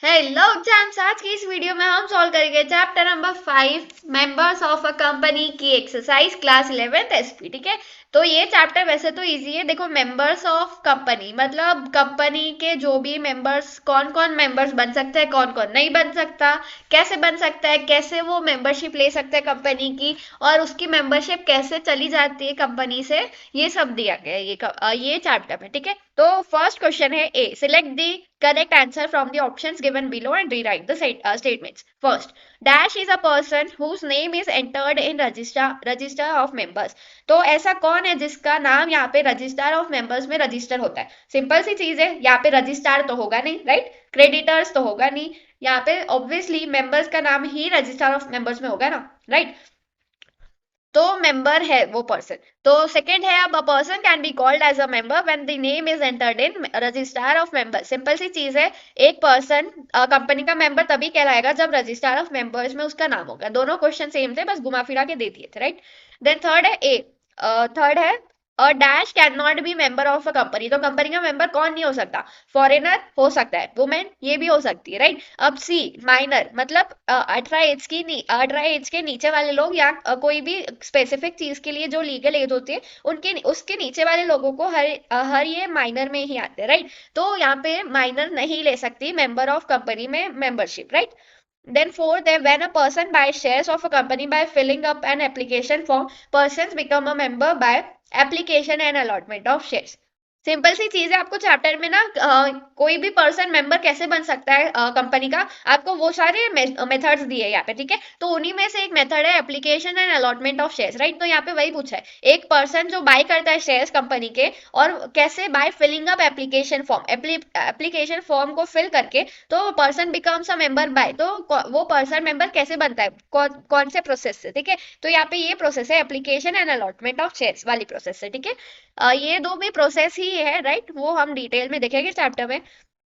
Hello exams. आज की इस वीडियो में हम सॉल्व करेंगे chapter number 5 members of a company की एक्सरसाइज क्लास 11th एसपी। ठीक है, तो ये चैप्टर वैसे तो इजी है। देखो, मेंबर्स ऑफ कंपनी मतलब कंपनी के जो भी मेंबर्स, कौन कौन मेंबर्स बन सकते हैं, कौन कौन नहीं बन सकता, कैसे बन सकता है, कैसे वो मेंबरशिप ले सकते हैं कंपनी की, और उसकी मेंबरशिप कैसे चली जाती है कंपनी से, ये सब दिया गया है ये चैप्टर में। ठीक है, तो फर्स्ट क्वेश्चन है A, select the correct answer from the options given below and rewrite the statements. First, dash is a person whose name is entered in register of members. तो ऐसा कौन है जिसका नाम यहाँ पे रजिस्टर ऑफ मेंबर्स में रजिस्टर होता है? सिंपल सी चीज है, यहाँ पे रजिस्ट्रार तो होगा नहीं, राइट? क्रेडिटर्स तो होगा नहीं, यहाँ पे ऑब्वियसली मेंबर्स का नाम ही रजिस्टर ऑफ मेंबर्स में होगा ना, राइट? तो मेंबर है वो पर्सन। तो सेकंड है, अब a person can be called as a member when the name is entered in register of member. Simple सी चीज है, एक पर्सन कंपनी का मेंबर तभी कहलाएगा जब रजिस्टर ऑफ मेंबर्स में उसका नाम होगा। दोनों क्वेश्चन सेम थे, बस घुमा फिरा के दे दिए थे, राइट? देन थर्ड है ए, थर्ड है a dash can not B member of a company. तो कंपनी का मेंबर कौन नहीं हो सकता? फॉरेनर हो सकता है, वुमेन ये भी हो सकती है, राइट? अब सी, माइनर मतलब 18 एज की, 18 एज के नीचे वाले लोग, या कोई भी स्पेसिफिक चीज के लिए जो लीगल एज होती है उनके उसके नीचे वाले लोगों को हर ये माइनर में ही आते हैं, राइट? तो यहाँ पे माइनर नहीं ले सकती मेंबर ऑफ कंपनी में membership, right? Then fourth, when a person buys shares of a company by filling up an application form, persons become a member by application and allotment of shares. Simple सी चीज है, आपको chapter में ना कोई भी person member कैसे बन सकता है कंपनी का, आपको वो सारे मेथड्स दिए यहाँ पे। ठीक है, तो उन्हीं में से एक मेथड है application and allotment of shares, right? तो यहाँ पे वही पूछा है, एक पर्सन जो बाय करता है शेयर्स कंपनी के, और कैसे? By filling up application form, application form को फिल करके तो person becomes a member by. तो वो पर्सन मेंबर कैसे बनता है, कौन से प्रोसेस से? ठीक है, तो यहाँ पे ये प्रोसेस है application and allotment of shares वाली प्रोसेस से। ठीक है, ये दो भी प्रोसेस ही है, राइट? वो हम डिटेल में देखेंगे चैप्टर में।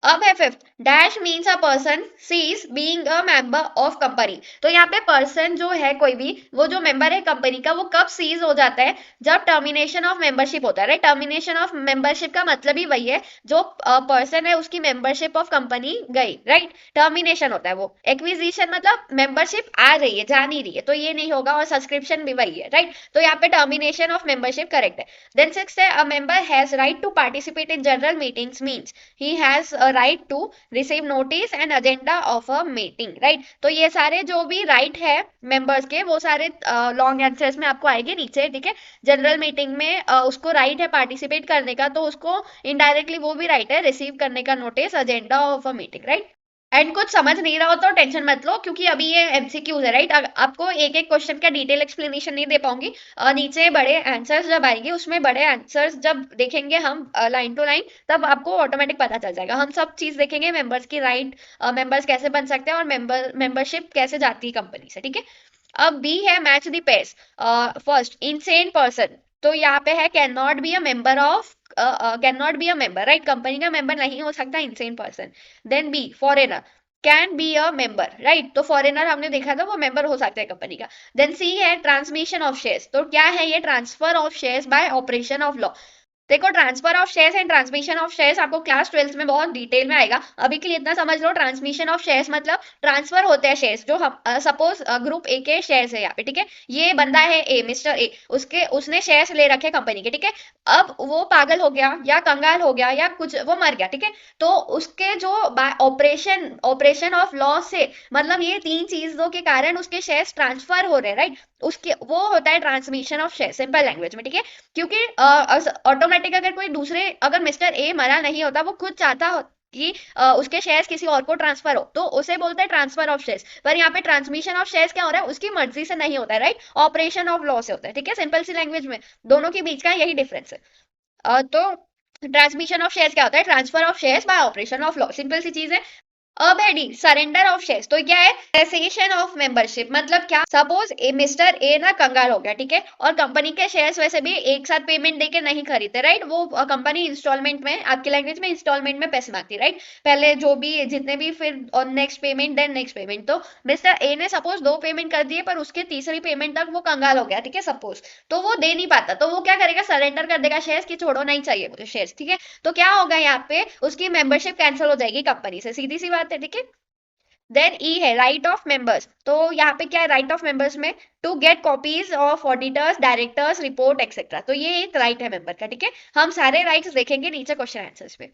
अब है fifth, dash means a person ceases being a member of company. तो यहाँ पे पर्सन जो है, कोई भी वो जो मेंबर है कंपनी का, वो कब सीज हो जाता है? जब टर्मिनेशन ऑफ मेंबरशिप होता है, राइट? टर्मिनेशन ऑफ मेंबरशिप का मतलब ही वही है, जो पर्सन है उसकी मेंबरशिप ऑफ कंपनी गई, राइट? टर्मिनेशन होता है वो। एक्विजिशन मतलब मेंबरशिप आ रही है, जा नहीं रही है, तो ये नहीं होगा। और सब्सक्रिप्शन भी वही है, राइट? तो यहाँ पे टर्मिनेशन ऑफ मेंबरशिप करेक्ट है। देन सिक्स है, a member has right to participate in general meetings means he has a right to receive notice and agenda of a meeting, right? तो ये सारे जो भी राइट है मेंबर्स के, वो सारे लॉन्ग आंसर्स में आपको आएंगे नीचे। ठीक है, जनरल मीटिंग में उसको राइट है पार्टिसिपेट करने का, तो उसको इनडायरेक्टली वो भी राइट है रिसीव करने का notice, agenda of a meeting, right? And कुछ समझ नहीं रहा हो तो टेंशन मत लो, क्योंकि अभी ये एमसीक्यूज है, राइट? आपको एक एक क्वेश्चन का डिटेल एक्सप्लेनेशन नहीं दे पाऊंगी। नीचे बड़े आंसर्स जब आएंगे, उसमें बड़े आंसर्स जब देखेंगे हम लाइन टू लाइन, तब आपको ऑटोमेटिक पता चल जाएगा। हम सब चीज देखेंगे, मेंबर्स की राइट, मेंबर्स कैसे बन सकते हैं, और मेंबरशिप कैसे जाती है कंपनी से। ठीक है, अब बी है match the pairs. First, insane person. तो यहाँ पे है can not be a member of, can not be a member, right? Company का मेंबर नहीं हो सकता insane person. Then B, foreigner can be a member, right? तो फॉरेनर हमने देखा था, वो मेंबर हो सकता है कंपनी का। देन सी है ट्रांसमिशन ऑफ शेयर्स। तो क्या है ये? Transfer of shares by operation of law. देखो, transfer of shares and transmission of shares आपको क्लास 12 में बहुत डिटेल में आएगा। अभी के लिए इतना समझ लो, ट्रांसमिशन ऑफ शेयर्स मतलब ट्रांसफर होते हैं शेयर्स। जो हम सपोज ग्रुप ए के शेयर्स है यहाँ पे, ठीक है? ये बंदा है ए, मिस्टर ए, उसने शेयर्स ले रखे कंपनी के, ठीक है? अब वो पागल हो गया, या कंगाल हो गया, या कुछ वो मर गया, ठीक है? तो उसके जो ऑपरेशन ऑपरेशन ऑफ लॉ से, मतलब ये तीन चीजों के कारण उसके शेयर्स ट्रांसफर हो रहे हैं, राइट? उसके वो होता है transmission of share, simple language में। ठीक है, क्योंकि ऑटोमेटिक अगर कोई दूसरे, अगर मिस्टर ए मरा नहीं होता, वो खुद चाहता कि उसके शेयर्स किसी और को ट्रांसफर हो, तो उसे बोलते हैं ट्रांसफर ऑफ शेयर्स। पर यहाँ पे ट्रांसमिशन ऑफ शेयर्स क्या हो रहा है? उसकी मर्जी से नहीं होता है, राइट? ऑपरेशन ऑफ लॉ से होता है। ठीक है, सिंपल सी लैंग्वेज में दोनों के बीच का यही डिफरेंस है। तो ट्रांसमिशन ऑफ शेयर्स क्या होता है? Transfer of shares by operation of law, simple सी चीज है। अब है डी, सरेंडर ऑफ शेयर्स। तो क्या है? Cessation of membership. मतलब क्या? सपोज मिस्टर ए ना कंगाल हो गया, ठीक है? और कंपनी के शेयर्स वैसे भी एक साथ पेमेंट देके नहीं खरीदते, राइट? वो कंपनी इंस्टॉलमेंट में, आपकी लैंग्वेज में इंस्टॉलमेंट में पैसे मांगती, राइट? पहले जो भी जितने भी, फिर next payment, then next payment. तो मिस्टर ए ने सपोज दो पेमेंट कर दिए, पर उसके तीसरी पेमेंट तक वो कंगाल हो गया, ठीक है? सपोज, तो वो दे नहीं पाता, तो वो क्या करेगा? सरेंडर कर देगा शेयर्स की छोड़ो, नहीं चाहिए मुझे शेयर्स, ठीक है? तो क्या होगा यहाँ पे? उसकी मेंबरशिप कैंसिल हो जाएगी कंपनी से, सीधी सी बात बात है, ठीक है। देन ई है राइट ऑफ मेंबर्स। तो यहाँ पे क्या है राइट ऑफ मेंबर्स में, to get copies of auditors directors report etcetera. तो ये एक राइट है मेंबर का, ठीक है। हम सारे राइट्स देखेंगे नीचे क्वेश्चन आंसर्स में।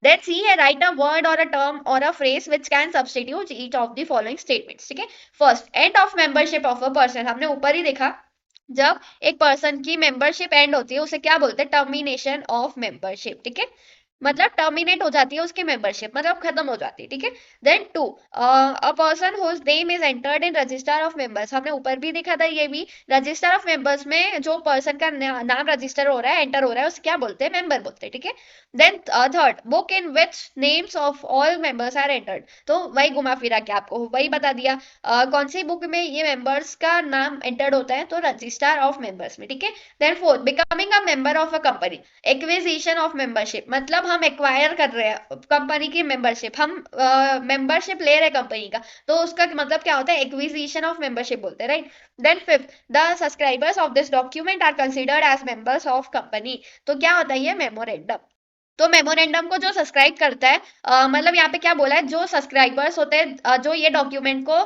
देन सी है राइट अ वर्ड और अ टर्म और a phrase which can substitute each of the following statements, ठीक है। First, end of membership of a person, हमने ऊपर ही देखा जब एक पर्सन की मेंबरशिप एंड होती है उसे क्या बोलते हैं, टर्मिनेशन ऑफ मेंबरशिप, ठीक है। मतलब टर्मिनेट हो जाती है उसकी मेंबरशिप, मतलब खत्म हो जाती है, ठीक है। Then two, a person whose name is entered in register of members, हमने ऊपर भी देखा था ये भी, रजिस्टर ऑफ मेंबर्स में जो पर्सन का नाम रजिस्टर हो रहा है, एंटर हो रहा है, उसे क्या बोलते हैं, मेंबर बोलते हैं, ठीक है। Then third, book in which names of all members are entered, तो वही घुमा फिरा के आपको वही बता दिया, कौन सी बुक में ये मेंबर्स का नाम एंटर्ड होता है, तो रजिस्टर ऑफ मेंबर्स में, ठीक है। Then fourth, becoming a member of a company, acquisition of membership, मतलब हम एक्वायर कर रहे हैं कंपनी की मेंबरशिप, हम मेंबरशिप ले रहे हैं कंपनी का, तो उसका मतलब क्या होता है, एक्विजिशन ऑफ मेंबरशिप बोलते हैं, right. Then fifth, the subscribers of this document are considered as members of company, तो क्या होता है ये मेमोरेंडम। तो मेमोरेंडम को जो सब्सक्राइब करता है, मतलब यहाँ पे क्या बोला है, जो सब्सक्राइबर्स होते हैं, जो ये डॉक्यूमेंट को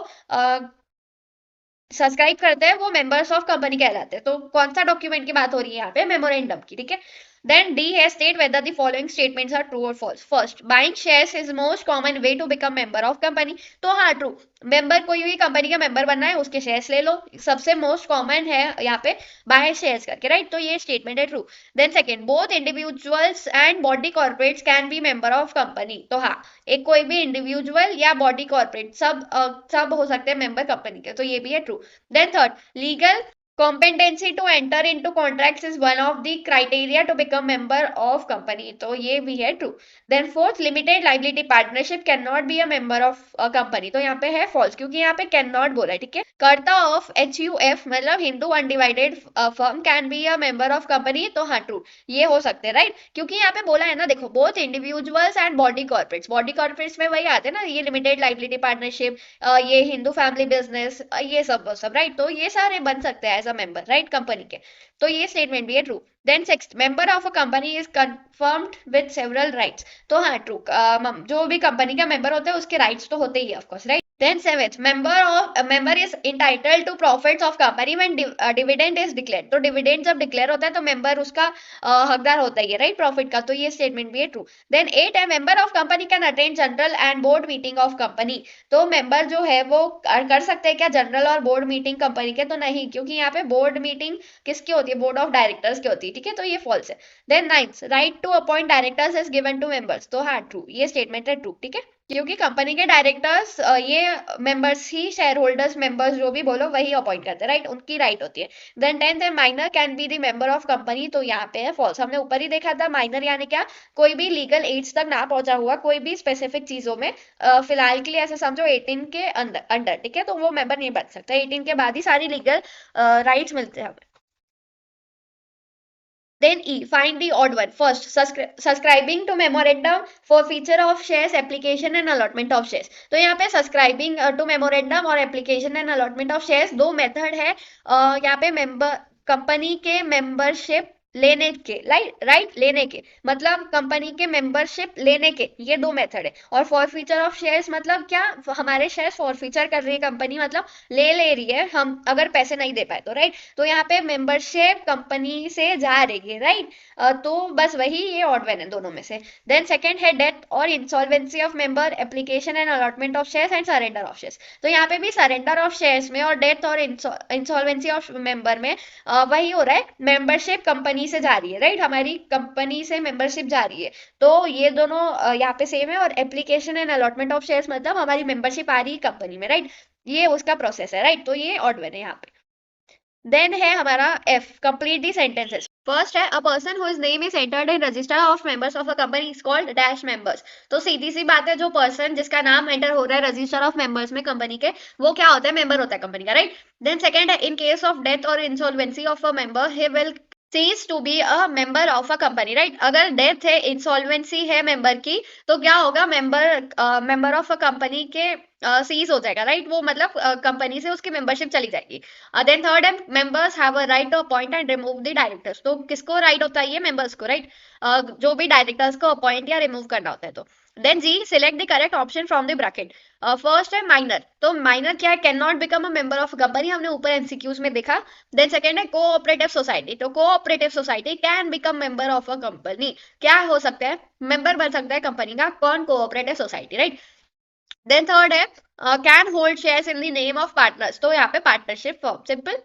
सब्सक्राइब करते हैं वो मेंबर्स ऑफ कंपनी कहलाते हैं। तो कौन सा डॉक्यूमेंट की बात हो रही है यहाँ पे, मेमोरेंडम की, ठीक है। देन डी है state whether the following statements are true और false. First, buying shares is most common way to become member of company, तो हाँ ट्रू, मेंबर कोई भी कंपनी का मेंबर बनना है उसके शेयर्स ले लो, सबसे मोस्ट कॉमन है यहाँ पे बाय शेयर्स करके, राइट। तो ये स्टेटमेंट है true. Then second, both individuals and body corporates can be member of company, तो हाँ, एक कोई भी इंडिविजुअल या बॉडी कॉर्पोरेट सब हो सकते हैं मेंबर कंपनी के, तो ये भी है true. Then third, legal competency to enter into contracts is one of the criteria to become member of company, तो ये भी है true. Then fourth, limited liability partnership cannot be a member of a company, तो यहाँ पे है false क्योंकि यहाँ पे cannot बोला है, ठीक है। कर्ता of HUF मतलब Hindu undivided firm can be a member of company, तो हाँ ट्रू, ये हो सकते हैं, राइट। क्योंकि यहाँ पे बोला है ना, देखो both individuals and body corporates में वही आते हैं ना, ये लिमिटेड लाइबिलिटी पार्टनरशिप, ये हिंदू फैमिली बिजनेस, ये सब राइट, तो ये सारे बन सकते हैं as a member, right, company के, तो ये स्टेटमेंट भी है true. Then sixth, member of a company is confirmed with several rights, तो हाँ ट्रू, जो भी कंपनी का मेंबर होता है उसके राइट्स तो होते ही है of course, right. Then seventh, member is entitled to profits of company when dividend is declared, तो dividend जब डिक्लेयर होता है तो मेंबर उसका हकदार होता है, राइट, प्रॉफिट का, तो ये स्टेटमेंट भी है ट्रू। देन एट है, member of company can attend general and board meeting of company, तो मेंबर जो है वो कर सकते हैं क्या जनरल और बोर्ड मीटिंग कंपनी के, तो नहीं, क्योंकि यहाँ पे बोर्ड मीटिंग किसकी होती है, बोर्ड ऑफ डायरेक्टर्स की होती है, ठीक है, तो ये फॉल्स है। Then ninth, right to appoint directors is given to members, तो हाँ ट्रू, ये स्टेटमेंट है ट्रू, ठीक है, क्योंकि कंपनी के डायरेक्टर्स ये मेंबर्स ही, शेयर होल्डर्स मेंबर्स जो भी बोलो वही अपॉइंट करते हैं, राइट, उनकी राइट होती है। देन टेंथ है, minor can be the member of company, तो यहाँ पे है फॉल्स, हमने ऊपर ही देखा था, माइनर यानी क्या, कोई भी लीगल एज तक ना पहुंचा हुआ, कोई भी स्पेसिफिक चीजों में, फिलहाल के लिए ऐसे समझो 18 के अंडर, ठीक है, तो वो मेंबर नहीं बन सकता, 18 के बाद ही सारी लीगल राइट्स मिलते हैं हमें। Then E, find the odd one. First, subscribing to memorandum for feature of shares, application and allotment of shares. तो यहाँ पे subscribing to memorandum और application and allotment of shares दो मेथड है, यहाँ पे मेंबर कंपनी के मेंबरशिप लेने के, राइट, लेने के मतलब कंपनी के मेंबरशिप लेने के, ये दो मेथड है। और फॉरफीचर ऑफ शेयर्स मतलब क्या, हमारे शेयर्स फॉरफीचर कर रही है कंपनी, मतलब ले रही है हम अगर पैसे नहीं दे पाए तो, राइट। तो यहाँ पे मेंबरशिप कंपनी से जा रही है, राइट, तो बस वही, ये ऑड वन है दोनों में से। देन सेकंड है डेथ और insolvency of member, application and allotment of shares and surrender of shares, तो यहाँ पे भी सरेंडर ऑफ शेयर्स में और डेथ और इंसॉल्वेंसी ऑफ मेंबर में वही हो रहा है, मेंबरशिप कंपनी से जा रही है, राइट, हमारी कंपनी से मेंबरशिप जा रही है, तो ये दोनों यहाँ पे सेम है। और application and allotment of shares मतलब हमारी मेंबरशिप आ रही है कंपनी में, राइट, ये उसका प्रोसेस है, राइट, तो ये ऑड वन है यहाँ पे। देन है हमारा F, complete the sentences. First है, a person whose name is entered in register of members of a company is called dash members, तो सीधी सी बात है, जो पर्सन जिसका नाम एंटर हो रहा है रजिस्टर ऑफ मेंबर्स में कंपनी के, वो क्या होता है, मेंबर होता है कंपनी का, राइट। देन सेकंड है, इन केस ऑफ डेथ और insolvency of a member he will cease to be a member of a company, right, अगर डेथ है, इंसॉल्वेंसी है मेंबर की, तो क्या होगा, मेंबर ऑफ अ कंपनी के सीज हो जाएगा, राइट, वो मतलब कंपनी से उसकी मेंबरशिप चली जाएगी। देन थर्ड है, members have a right to appoint and remove the directors, तो किसको राइट होता है, ये मेंबर्स को, राइट, जो भी डायरेक्टर्स को अपॉइंट या रिमूव करना होता है, तो then G select the correct option from the bracket. First है माइनर, तो माइनर क्या है, can not become a member of company, हमने ऊपर एमसीक्यूज में देखा। देन सेकंड है कोऑपरेटिव सोसाइटी, तो cooperative society can become member of a company, क्या हो सकता है, मेंबर बन सकता है कंपनी का, कौन, cooperative society, right. Then third है can hold shares in the name of partners, तो यहाँ पे पार्टनरशिप फॉर्म, सिंपल।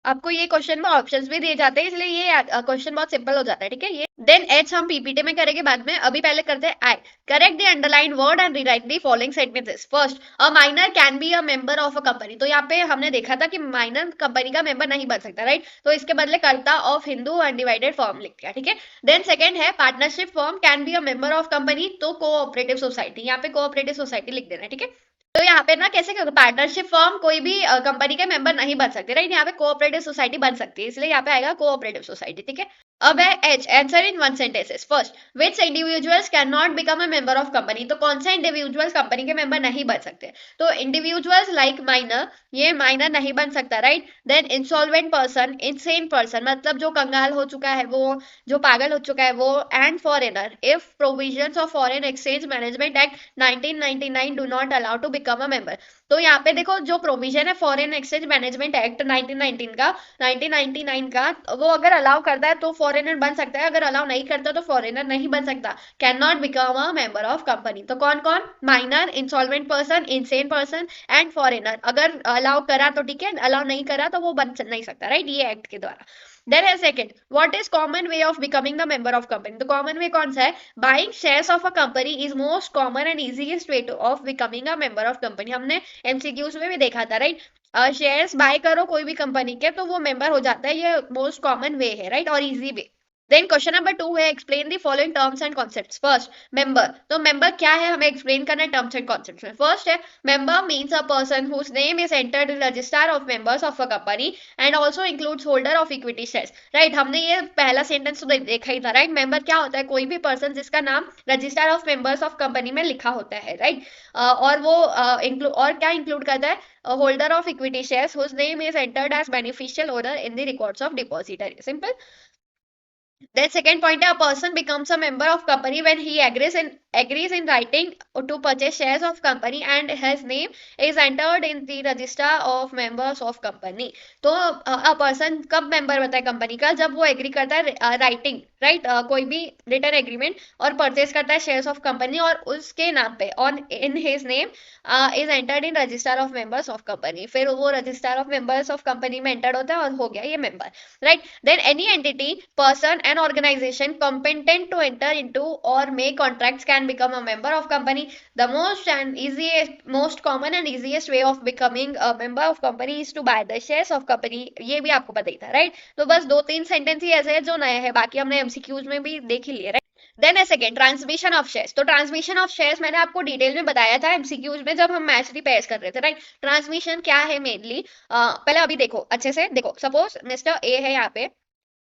आपको ये क्वेश्चन में ऑप्शंस भी दिए जाते हैं, इसलिए ये क्वेश्चन बहुत सिंपल हो जाता है, ठीक है। ये देन एच हम पीपीटी में करेंगे बाद में, अभी पहले करते हैं I. Correct the underline word and rewrite the following sentences. First, a minor can be a member of a company, तो यहाँ पे हमने देखा था कि माइनर कंपनी का मेंबर नहीं बन सकता, राइट, तो इसके बदले कर्ता ऑफ हिंदू अनडिवाइडेड फॉर्म लिख दिया, ठीक है। देन सेकंड है partnership form can be a member of company, तो कोऑपरेटिव सोसाइटी, यहाँ पे कोऑपरेटिव सोसाइटी लिख देना, ठीक है। तो यहाँ पे ना कैसे पार्टनरशिप फॉर्म कोई भी कंपनी के मेंबर नहीं बन सकते, राइट, यहाँ पे कोऑपरेटिव सोसाइटी बन सकती है, इसलिए यहाँ पे आएगा कोऑपरेटिव सोसाइटी, ठीक है। अब है H, answer in one sentences. First, which individuals can not become a member of company, तो कौन से इंडिविजुअल्स कंपनी के मेंबर नहीं बन सकते, तो इंडिविजुअल्स लाइक माइनर, ये माइनर नहीं बन सकता, right. Then insolvent person, insane person, मतलब जो कंगाल हो चुका है वो, जो पागल हो चुका है वो, and foreigner if provisions of foreign exchange management act 1999 do not allow to become a member, तो यहाँ पे देखो जो प्रोविजन है फॉरेन एक्सचेंज मैनेजमेंट एक्ट 1999 का, वो अगर अलाउ करता है तो फॉरेनर बन सकता है, अगर अलाउ नहीं करता तो फॉरेनर नहीं बन सकता, can not become a member of company. तो कौन कौन, minor, insolvent person, insane person and foreigner, अगर अलाउ करा तो ठीक है, अलाउ नहीं करा तो वो बन नहीं सकता, राइट, ये एक्ट के द्वारा। देन है second, what is common way of becoming the member of company, तो कॉमन वे कौन सा है, buying shares of a company is most common and easiest way of becoming a member of company, हमने MCQs में भी देखा था, राइट। शेयर्स बाय करो कोई भी कंपनी के तो वो मेंबर हो जाता है, ये मोस्ट कॉमन वे है, राइट, और easy way. Then question number 2 है explain the following terms and concepts. First, member, तो मेंबर क्या है हमें एक्सप्लेन करना है टर्म्स एंड कॉन्सेप्ट्स में। फर्स्ट है member means a person whose name is entered in register of members of a company and also includes holder of equity shares, right, हमने ये पहला सेंटेंस तो देखा ही था, राइट। मेंबर क्या होता है, कोई भी पर्सन जिसका नाम register of members of company में लिखा होता है, राइट। और वो और क्या इंक्लूड करता है, holder of equity shares whose name is entered as beneficial owner in the records of depository, simple. Then second point, a person becomes a member of company when he agrees in writing to purchase shares of company and his name is entered in the register of members of company. तो a person कब member बनता है company का, जब वो agree करता है writing, right, कोई भी रिटर्न एग्रीमेंट और परचेज करता है शेयर्स ऑफ कंपनी और उसके नाम पे on in his name is entered in register of members of company, फिर वो register of members of company में एंटर्ड होता है और हो गया ये member, right. Then any entity, person and organization competent to enter into or make contracts can become a member of company. The most common and easiest way of becoming a member of company is to buy the shares of company, ये भी आपको पता ही था, right. तो बस दो तीन sentence ही ऐसे हैं जो नए हैं, बाकी हमने एमसीक्यूज में भी देख ही लिए, राइट। देन है सेकंड ट्रांसमिशन ऑफ शेयर्स, तो ट्रांसमिशन ऑफ शेयर्स मैंने आपको डिटेल में बताया था एमसीक्यूज में जब हम मैच रिपेयर्स कर रहे थे, राइट। ट्रांसमिशन क्या है मेनली, पहले अभी देखो अच्छे से देखो, सपोज मिस्टर ए है यहाँ पे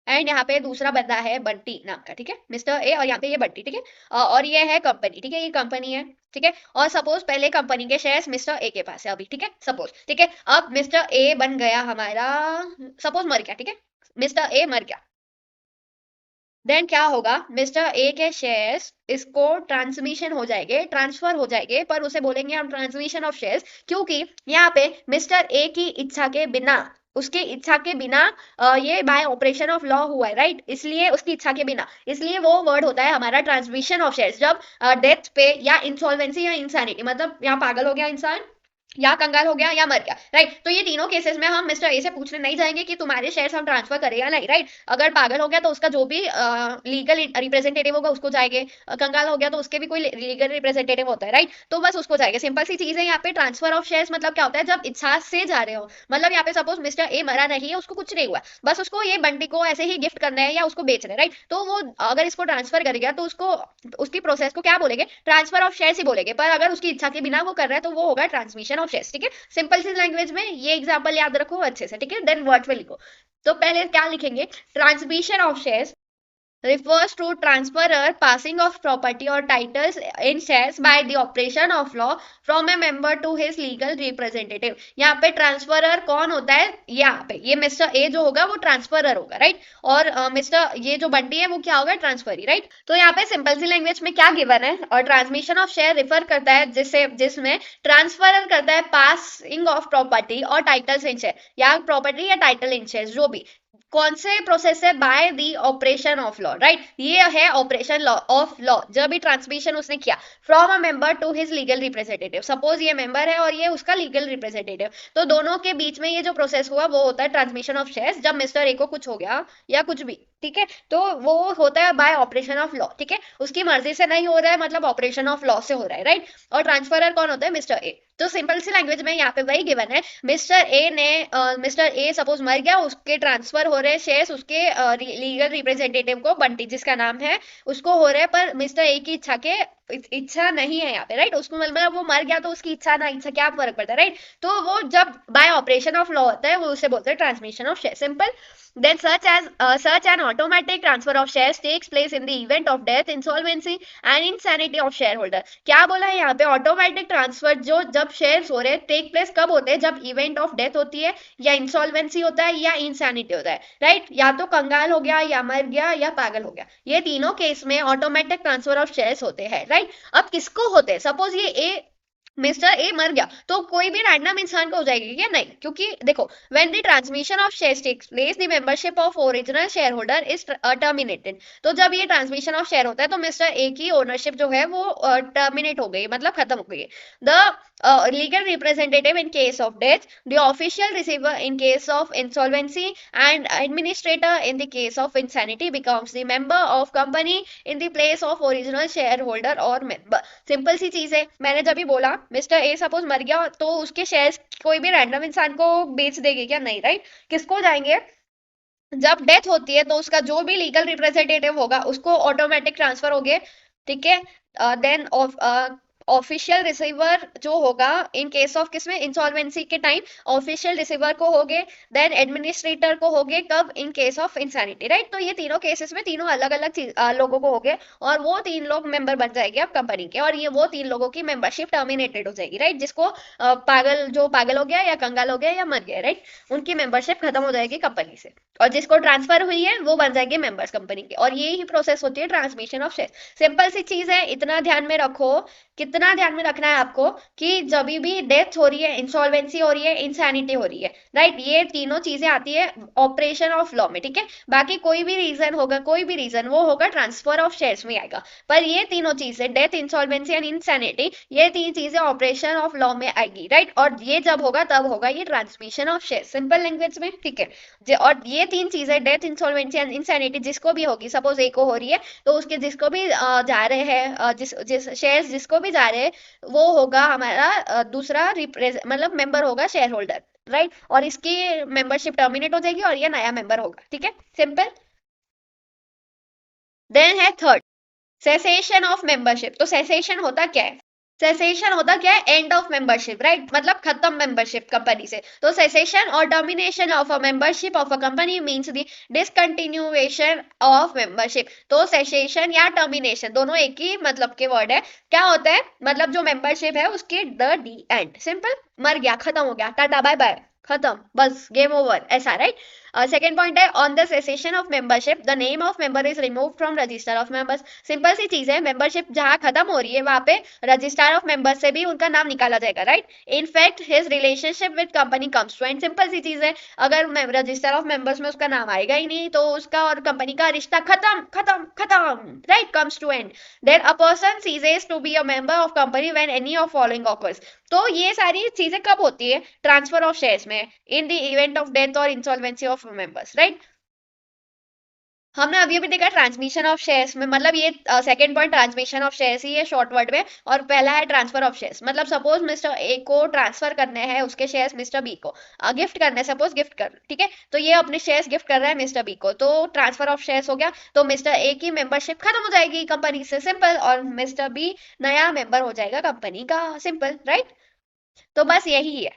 एंड यहाँ पे दूसरा बंदा है बंटी नाम का, ठीक है, मिस्टर ए और यहाँ पे ये बंटी, ठीक है। और ये है कंपनी, ठीक है, ये कंपनी है, ठीक है। और सपोज पहले कंपनी के शेयर्स मिस्टर ए के पास है अभी, ठीक है, सपोज, ठीक है। अब मिस्टर ए बन गया हमारा, सपोज मर गया, ठीक है, मिस्टर ए मर गया, देन क्या होगा, मिस्टर ए के शेयर्स इसको ट्रांसमिशन हो जाएंगे, ट्रांसफर हो जाएंगे, पर उसे बोलेंगे हम ट्रांसमिशन ऑफ शेयर्स, क्योंकि यहाँ पे मिस्टर ए की इच्छा के बिना, उसकी इच्छा के बिना ये बाय ऑपरेशन ऑफ लॉ हुआ है, राइट, इसलिए उसकी इच्छा के बिना, इसलिए वो वर्ड होता है हमारा ट्रांसमिशन ऑफ शेयर्स, जब डेथ पे या इंसॉल्वेंसी या इंसैनिटी, मतलब यहाँ पागल हो गया इंसान या कंगाल हो गया या मर गया, राइट। तो ये तीनों केसेस में हम मिस्टर ए से पूछने नहीं जाएंगे कि तुम्हारे शेयर्स हम ट्रांसफर करें या नहीं, राइट। अगर पागल हो गया तो उसका जो भी लीगल रिप्रेजेंटेटिव होगा उसको जाएंगे, कंगाल हो गया तो उसके भी कोई लीगल रिप्रेजेंटेटिव होता है, राइट, तो बस उसको जाएंगे, सिंपल सी चीज है। यहाँ पे ट्रांसफर ऑफ शेयर्स मतलब क्या होता है, जब इच्छा से जा रहे हो, मतलब यहाँ पे सपोज मिस्टर ए मरा नहीं है, उसको कुछ नहीं हुआ, बस उसको ये बंटी को ऐसे ही गिफ्ट करना है या उसको बेच रहे हैं, राइट, तो वो अगर इसको ट्रांसफर करेगा तो उसको उसकी प्रोसेस को क्या बोलेंगे, ट्रांसफर ऑफ शेयर्स ही बोलेंगे, पर अगर उसकी इच्छा के बिना वो कर रहा है तो वो होगा ट्रांसमिशन ऑफ शेयर्स, ठीक है। सिंपल सी लैंग्वेज में ये एग्जांपल याद रखो अच्छे से, ठीक है। देन वर्ड पे लिखो, तो पहले क्या लिखेंगे, transmission of shares, refers to transferor passing of property or titles in shares by the operation of law from a member to his legal representative। यहाँ पे ट्रांसफरर कौन होता है, यहाँ पे ये मिस्टर ए जो होगा वो ट्रांसफरर होगा, राइट। और मिस्टर ये जो बंटी है वो क्या होगा, ट्रांसफरी, राइट। तो यहाँ पे सिंपल सी लैंग्वेज में क्या गिवन है, और ट्रांसमिशन ऑफ शेयर रिफर करता है जिसमें ट्रांसफरर करता है पासिंग ऑफ प्रॉपर्टी और टाइटल्स इन शेयर, या प्रॉपर्टी या टाइटल इन शेयर जो भी, कौन से प्रोसेस है, by the operation of law, right. ये है ऑपरेशन लॉ ऑफ लॉ, जब भी ट्रांसमिशन उसने किया from a member to his legal representative. Suppose ये मेंबर है और ये उसका लीगल रिप्रेजेंटेटिव, तो दोनों के बीच में ये जो प्रोसेस हुआ वो होता है ट्रांसमिशन ऑफ शेयर्स। जब मिस्टर ए को कुछ हो गया या कुछ भी, ठीक है, तो वो होता है बाय ऑपरेशन ऑफ लॉ, ठीक है, उसकी मर्जी से नहीं हो रहा है, मतलब ऑपरेशन ऑफ लॉ से हो रहा है, राइट। और ट्रांसफरर कौन होता है, मिस्टर ए। तो सिंपल सी लैंग्वेज में यहाँ पे वही गिवन है, मिस्टर ए सपोज मर गया, उसके ट्रांसफर हो रहे शेयर्स उसके लीगल रिप्रेजेंटेटिव को, बंटी जिसका नाम है, उसको हो रहे हैं, पर मिस्टर ए की इच्छा नहीं है यहाँ पे, राइट। उसको मतलब वो मर गया तो उसकी इच्छा ना इच्छा क्या फर्क पड़ता है, राइट। तो वो जब बाय ऑपरेशन ऑफ लॉ होता है वो उसे बोलते हैं transmission of share, simple. Then such an automatic transfer of shares takes place in the event of death, insolvency and insanity of shareholder। क्या बोला है यहाँ पे, ऑटोमेटिक ट्रांसफर जो जब शेयर्स हो रहे हैं टेक प्लेस कब होते हैं, जब इवेंट ऑफ डेथ होती है, या इंसॉल्वेंसी होता है, या इंसैनिटी होता है, राइट। या तो कंगाल हो गया, या मर गया, या पागल हो गया, ये तीनों केस में ऑटोमेटिक ट्रांसफर ऑफ शेयर्स होते हैं, राइट। अब किसको होते हैं, सपोज ये ए मिस्टर ए मर गया तो कोई भी रैंडम इंसान को हो जाएगी क्या, नहीं, क्योंकि देखो when the transmission of shares takes place the membership of original shareholder is terminated. तो जब ये ट्रांसमिशन ऑफ शेयर होता है तो मिस्टर ए की ओनरशिप जो है वो टर्मिनेट हो गई, मतलब खत्म हो गई। The legal representative in case of death, the official receiver in case of insolvency and administrator in the case of insanity becomes the member of company in the place of original share holder और member. Simple सी चीज है, मैंने जब भी बोला mister A suppose मर गया तो उसके शेयर्स कोई भी रैंडम इंसान को बेच देगी क्या, नहीं, राइट। किसको जाएंगे, जब डेथ होती है तो उसका जो भी लीगल रिप्रेजेंटेटिव होगा उसको ऑटोमेटिक ट्रांसफर हो गए, ठीक है। देन ऑफिशियल रिसीवर जो होगा इन केस ऑफ किसमें, इंसॉल्वेंसी के टाइम ऑफिशियल रिसीवर को हो गए, देन एडमिनिस्ट्रेटर को हो गए कब, इन केस ऑफ इंसैनिटी, राइट। तो ये तीनों केसेस में तीनों अलग अलग लोगों को हो गए, और वो तीन लोग मेंबर बन जाएंगे अब कंपनी के, और ये वो तीन लोगों की मेंबरशिप टर्मिनेटेड हो जाएगी, राइट। जिसको पागल हो गया या कंगाल हो गया या मर गया, राइट, उनकी मेंबरशिप खत्म हो जाएगी कंपनी से, और जिसको ट्रांसफर हुई है वो बन जाएंगे मेंबर्स कंपनी के। और ये ही प्रोसेस होती है ट्रांसमिशन ऑफ शेयर। सिंपल सी चीज है, इतना ध्यान में रखो, कितना ध्यान में रखना है आपको, कि जब भी डेथ हो रही है, इंसॉल्वेंसी हो रही है, इंसैनिटी हो रही है, राइट, ये तीनों चीजें आती है ऑपरेशन ऑफ लॉ में, ठीक है। बाकी कोई भी रीजन होगा, कोई भी रीजन वो होगा ट्रांसफर ऑफ शेयर्स में आएगा, पर ये तीनों चीजें डेथ, इंसॉल्वेंसी एंड इंसैनिटी, ये तीन चीजें ऑपरेशन ऑफ लॉ में आएगी, राइट। और ये जब होगा तब होगा ये transmission of share, simple language में, ठीक है। और ये तीन चीजें डेथ, इंसॉल्वेंसी एंड इंसैनिटी जिसको भी होगी, सपोज ए को हो रही है तो उसके जिसको भी जा रहे हैं जिस शेयर्स जिसको भी जा रहे हैं वो होगा हमारा दूसरा मतलब मेंबर होगा शेयर होल्डर, राइट। और इसकी मेंबरशिप टर्मिनेट हो जाएगी और ये नया मेंबर होगा, ठीक है, सिंपल। देन है थर्ड, सेसेशन ऑफ मेंबरशिप। तो सेसेशन होता क्या है, सेसेशन होता क्या है, एंड ऑफ मेंबरशिप, राइट, मतलब खत्म मेंबरशिप कंपनी से। तो सेसेशन और termination of a membership of a company means the discontinuation of membership. तो सेसेशन या टर्मिनेशन दोनों एक ही मतलब के वर्ड है। क्या होता है, मतलब जो मेंबरशिप है उसकी द डी एंड, सिंपल, मर गया, खत्म हो गया, टाटा बाय बाय, खत्म, बस गेम ओवर, ऐसा, राइट। सेकेंड पॉइंट है, on the cessation of membership the name of member is remove from register of members. Simple सी चीज है, मेंबरशिप जहां खत्म हो रही है वहां पे रजिस्टर ऑफ मेंबर्स से भी उनका नाम निकाला जाएगा, right. In fact his relationship with company comes to end. Simple सी चीज है, अगर रजिस्टर ऑफ मेंबर्स में उसका नाम आएगा ही नहीं तो उसका और कंपनी का रिश्ता खत्म खत्म खत्म, right, comes to end. Then a person ceases to be a member of company when any of following occurs. तो ये सारी चीजें कब होती है, ट्रांसफर ऑफ शेयर्स में, in the event of death और इंसॉल्वेंसी ऑफ मेंबर्स, राइट। हमने अभी अभी देखा ट्रांसमिशन ऑफ शेयर्स में, मतलब ये second point transmission of shares ही है शॉर्ट वर्ड में, और पहला है ट्रांसफर ऑफ शेयर्स। मतलब सपोज मिस्टर ए को ट्रांसफर करने हैं उसके शेयर्स मिस्टर बी को, गिफ्ट करने, सपोज गिफ्ट कर, ठीक है, तो ये अपने शेयर्स गिफ्ट कर रहा है मिस्टर बी को, तो ट्रांसफर ऑफ शेयर्स हो गया, तो मिस्टर ए की मेंबरशिप खत्म हो जाएगी कंपनी से, सिंपल, और मिस्टर बी नया मेंबर हो जाएगा कंपनी का, सिंपल, राइट। तो बस यही है।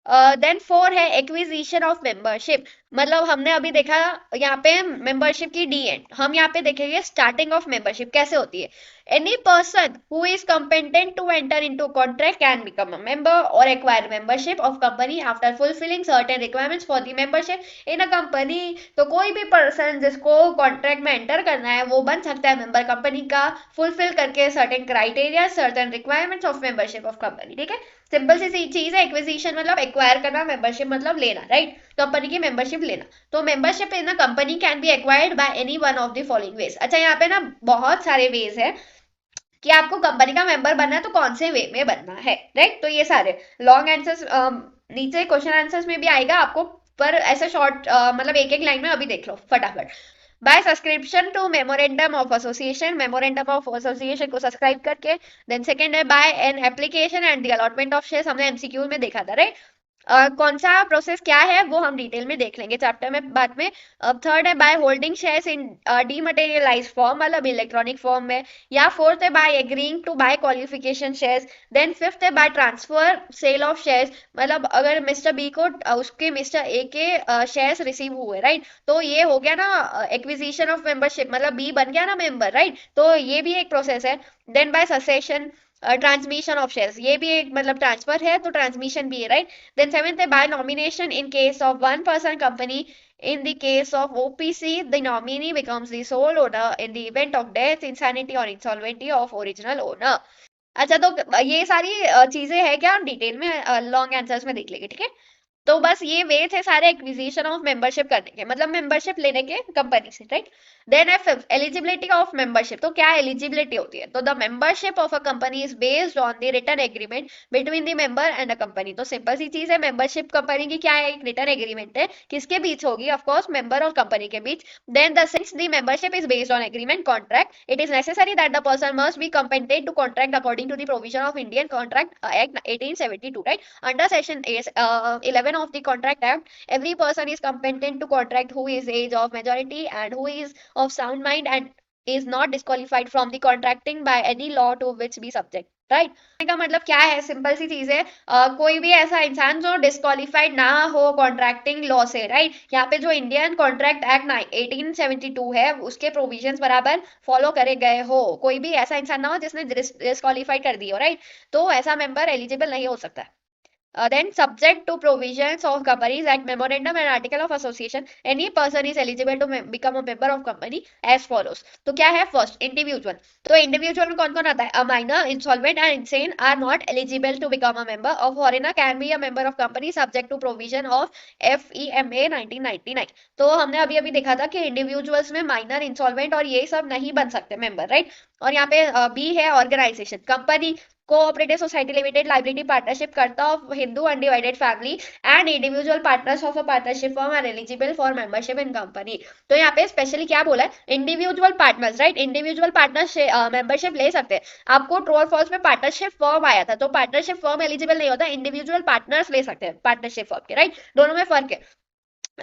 देन 4 है एक्विजिशन ऑफ मेंबरशिप, मतलब हमने अभी देखा यहाँ पे मेंबरशिप की डी एंड, हम यहाँ पे देखेंगे स्टार्टिंग ऑफ मेंबरशिप कैसे होती है। Any person who is competent to enter into contract can become a member और acquire membership of company after fulfilling certain requirements for the membership in a company. तो कोई भी पर्सन जिसको contract में enter करना है वो बन सकता है मेंबर कंपनी का, फुलफिल करके certain criteria certain requirements of membership of company. ठीक है, सिंपल सी चीज है, एक्विजिशन मतलब एक्वायर करना, मेंबरशिप मतलब लेना, राइट, कंपनी की मेंबरशिप लेना। तो membership in a company can be acquired by any one of the following veg. अच्छा, यहाँ पे ना बहुत सारे वेज है कि आपको कंपनी का मेंबर बनना है तो कौन से वे में बनना है, राइट। तो ये सारे लॉन्ग आंसर्स नीचे क्वेश्चन आंसर्स में भी आएगा आपको, पर ऐसे शॉर्ट मतलब एक एक लाइन में अभी देख लो फटाफट। By subscription to memorandum of association, memorandum of association को सब्सक्राइब करके। देन सेकंड है by an application and the allotment of shares, हमने एमसीक्यू में देखा था, राइट। कौन सा प्रोसेस क्या है वो हम डिटेल में देख लेंगे चैप्टर में बाद में। अब थर्ड है by holding shares in dematerialize form, मतलब इलेक्ट्रॉनिक फॉर्म में। या फोर्थ है by agreeing to buy qualification shares. Then fifth है by transfer sale of shares, मतलब अगर मिस्टर बी को उसके मिस्टर ए के शेयर्स रिसीव हुए, राइट, तो ये हो गया ना एक्विजिशन ऑफ मेंबरशिप, मतलब बी बन गया ना मेंबर, राइट, तो ये भी एक प्रोसेस है। Then by succession transmission of shares, ये भी एक मतलब ट्रांसफर है तो ट्रांसमिशन भी है, राइट। देन सेवेंथ है by nomination in case of one person company, in the case of OPC the nominee becomes the sole owner in the event of death, insanity or insolvency of original owner। अच्छा, तो ये सारी चीजें है क्या, हम detail में long answers में देख लेंगे, ठीक है। तो बस ये वे थे सारे एक्विजिशन ऑफ मेंबरशिप करने के, मतलब मेंबरशिप लेने के कंपनी से, राइट। देन है फिफ्थ एलिजिबिलिटी ऑफ मेंबरशिप, तो क्या एलिजिबिलिटी होती है, तो the membership of a company is based on the written agreement between the member and a company. तो सिंपल सी चीज है, मेंबरशिप कंपनी की क्या है, एक रिटन एग्रीमेंट है, किसके बीच होगी, ऑफ कोर्स मेंबर और कंपनी के बीच। Then the since the membership is based on agreement contract, it is necessary that the person must be competent to contract according to the provision of Indian Contract Act 1872, right? Under section 11 of the Contract Act, every person is competent to contract who is age of majority and who is of sound mind and is not disqualified from the contracting by any law to which be subject, right. का मतलब क्या है, simple सी चीज है, कोई भी ऐसा इंसान जो डिस्क्वालिफाइड ना हो कॉन्ट्रैक्टिंग लॉ से, राइट। यहाँ पे जो इंडियन कॉन्ट्रैक्ट एक्ट 1872 है उसके प्रोविजंस बराबर फॉलो करे गए हो, कोई भी ऐसा इंसान ना हो जिसने डिस्क्वालिफाइड कर दी हो, राइट, तो ऐसा मेंबर एलिजिबल नहीं हो सकता। Then subject to provisions of Companies Act, Memorandum and Article of Association, any person is eligible to become a member of company as follows। तो क्या है, फर्स्ट इंडिविजुअल, तो इंडिविजुअल में कौन कौन आता है, a minor, insolvent and insane are not eligible to become a member of, foreigner can be a member of company subject to provision of FEMA 1999। तो हमने अभी अभी देखा था कि इंडिविजुअल्स में माइनर, इंसॉल्वेंट और ये सब नहीं बन सकते मेंबर, राइट। और यहाँ पे बी है organization, company, cooperative society limited, liability partnership, karta of Hindu undivided family and individual partners of a partnership firm are eligible for membership in company. तो यहाँ पे स्पेशली क्या बोला है, individual partners, right, individual partners membership ले सकते हैं। आपको ट्रू और फॉल्स में पार्टनरशिप फर्म आया था, तो पार्टनरशिप फर्म एलिजिबल नहीं होता, इंडिविजुअल पार्टनर्स ले सकते हैं पार्टनरशिप फर्म के, राइट, दोनों में फर्क है।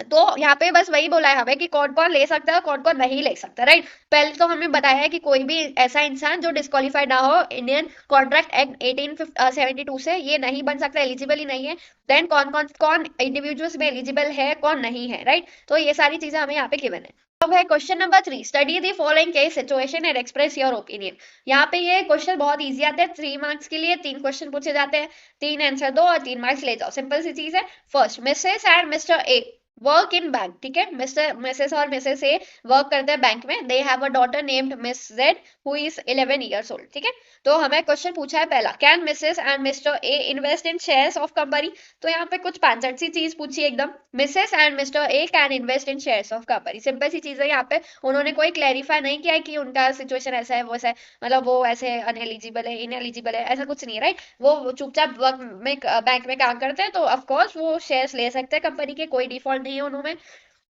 तो यहाँ पे बस वही बोला है हमें कि कौन कौन ले सकता है कौन कौन नहीं ले सकता, राइट। पहले तो हमें बताया है कि कोई भी ऐसा इंसान जो डिस्क्वालीफाइड ना हो इंडियन कॉन्ट्रैक्ट एक्ट 1872 से, ये नहीं बन सकता, एलिजिबल ही नहीं है। देन कौन कौन कौन इंडिविजुअल्स में एलिजिबल है कौन नहीं है, राइट, तो ये सारी चीजें हमें यहाँ पे गिवन है। अब है question number 3, study the following case situation and express your opinion. यहाँ पे ये क्वेश्चन बहुत इजी आते हैं, 3 मार्क्स के लिए 3 क्वेश्चन पूछे जाते हैं, 3 आंसर दो और 3 मार्क्स ले जाओ, सिंपल सी चीज है। First, Mrs and mister A work in bank, ठीक है, मिस्टर मिसेस और मिसेस ए वर्क करते हैं बैंक में, they have a daughter named miss Z who is 11 years old, ठीक है। तो हमें क्वेश्चन पूछा है पहला, can Mrs and mister A invest in shares of company. तो यहाँ पे कुछ पांचट सी चीज पूछी है एकदम, misses and mister A can invest in shares of company, simple सी चीज है। यहाँ पे उन्होंने कोई क्लैरिफाई नहीं किया है कि उनका सिचुएशन ऐसा है वैसा है, मतलब वो ऐसे अनएलिजिबल है इनएलिजिबल है, ऐसा कुछ नहीं है, राइट। वो चुपचाप वर्क में बैंक में काम करते हैं, तो ऑफकोर्स वो शेयर्स ले सकते हैं कंपनी के, कोई डिफॉल्ट नहीं है उन्होंने।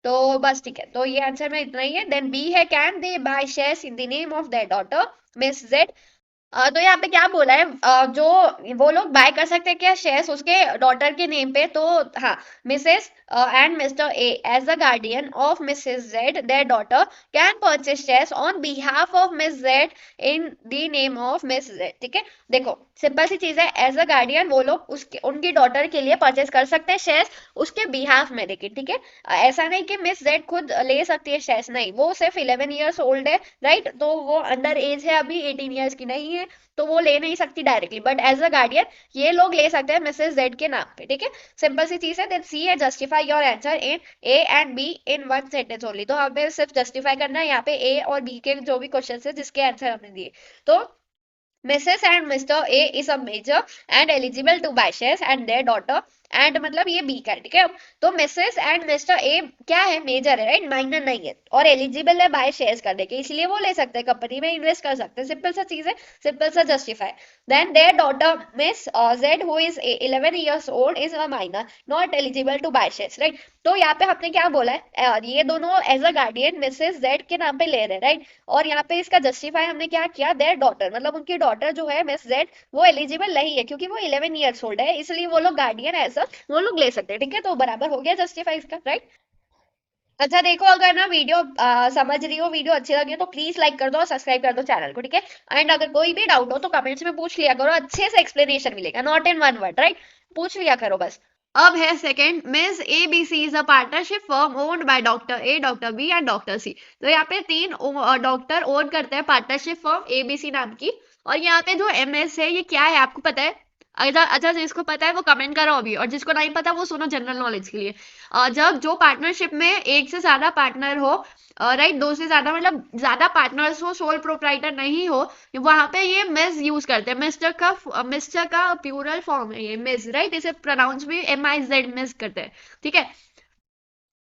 तो बस ठीक है, तो ये आंसर में इतना ही है। देन बी है, can they by shares in the name of their daughter Miss Z, तो यहाँ पे क्या बोला है, जो वो लोग बाय कर सकते हैं क्या शेयर्स उसके डॉटर के नेम पे, तो हाँ, Mrs and mister A as a guardian of Mrs Z their daughter can purchase shares on behalf of Miss Z in the name of Miss Z. ठीक है, देखो सिंपल सी चीज है, एज अ गार्डियन वो लोग उसके उनकी डॉटर के लिए परचेज कर सकते हैं शेयर्स उसके बिहाफ में, लेकिन ठीक है, ऐसा नहीं कि मिस जेड खुद ले सकती है शेयर्स, नहीं, वो सिर्फ 11 ईयर्स ओल्ड है, राइट, तो वो अंडर एज है, अभी 18 ईयर्स की नहीं है, तो वो ले नहीं सकती directly, but as a guardian ये लोग ले सकते हैं मिसेस जेड के नाम पे। ठीक है, सिंपल सी चीज है। देन सी है justify your answer in A and be in one sentence only, तो हमें सिर्फ जस्टिफाई करना है यहाँ पे ए और बी के जो भी क्वेश्चन है जिसके आंसर हमने दिए। तो Mrs. and Mr. A is a major and eligible to buy shares and their daughter and मतलब ये बी का है, ठीक है। तो मिसेस एंड मिस्टर ए क्या है, मेजर है, राइट, माइनर नहीं है, और एलिजिबल है बाय शेयर्स करने के, इसलिए वो ले सकते हैं, कंपनी में इन्वेस्ट कर सकते हैं, सिंपल सा चीज है, सिंपल सा justify. Then their daughter Miss Z who is 11 years old is a minor not eligible to buy shares, right. तो यहाँ पे हमने क्या बोला है, ये दोनों as a guardian Mrs Z के नाम पे ले रहे हैं, राइट, और यहाँ पे इसका जस्टिफाई हमने क्या किया, देयर डॉटर मतलब उनकी डॉटर जो है मिस जेड वो एलिजिबल नहीं है क्योंकि वो 11 ईयर्स ओल्ड है, इसलिए वो लोग गार्डियन ऐसा वो लोग ले सकते हैं। ठीक है, तो बराबर हो गया जस्टिफाई इसका, राइट। अच्छा देखो, अगर ना वीडियो समझ रही हो, वीडियो अच्छी लगी हो तो प्लीज लाइक कर दो और सब्सक्राइब कर दो चैनल को, ठीक है। एंड अगर कोई भी डाउट हो तो कमेंट्स में पूछ लिया करो, अच्छे से एक्सप्लेनेशन मिलेगा, not in one word, right, पूछ लिया करो बस। अब है second, Miss ABC is a partnership firm owned by doctor A, doctor B and doctor C. तो यहाँ पे तीन डॉक्टर ओन करते हैं पार्टनरशिप फर्म एबीसी नाम की, और यहाँ पे जो एमएस है ये क्या है आपको पता है? अच्छा अच्छा, जिसको पता है वो कमेंट करो अभी, और जिसको नहीं पता वो सुनो जनरल नॉलेज के लिए। जब जो पार्टनरशिप में एक से ज्यादा पार्टनर हो, राइट, दो से ज्यादा मतलब ज्यादा पार्टनर्स हो, सोल प्रोप्राइटर नहीं हो, वहां पे ये मिस यूज करते हैं, मिस्टर का प्लूरल फॉर्म है ये मिस, राइट, इसे प्रोनाउंस भी MIZ मिस करते हैं। ठीक है,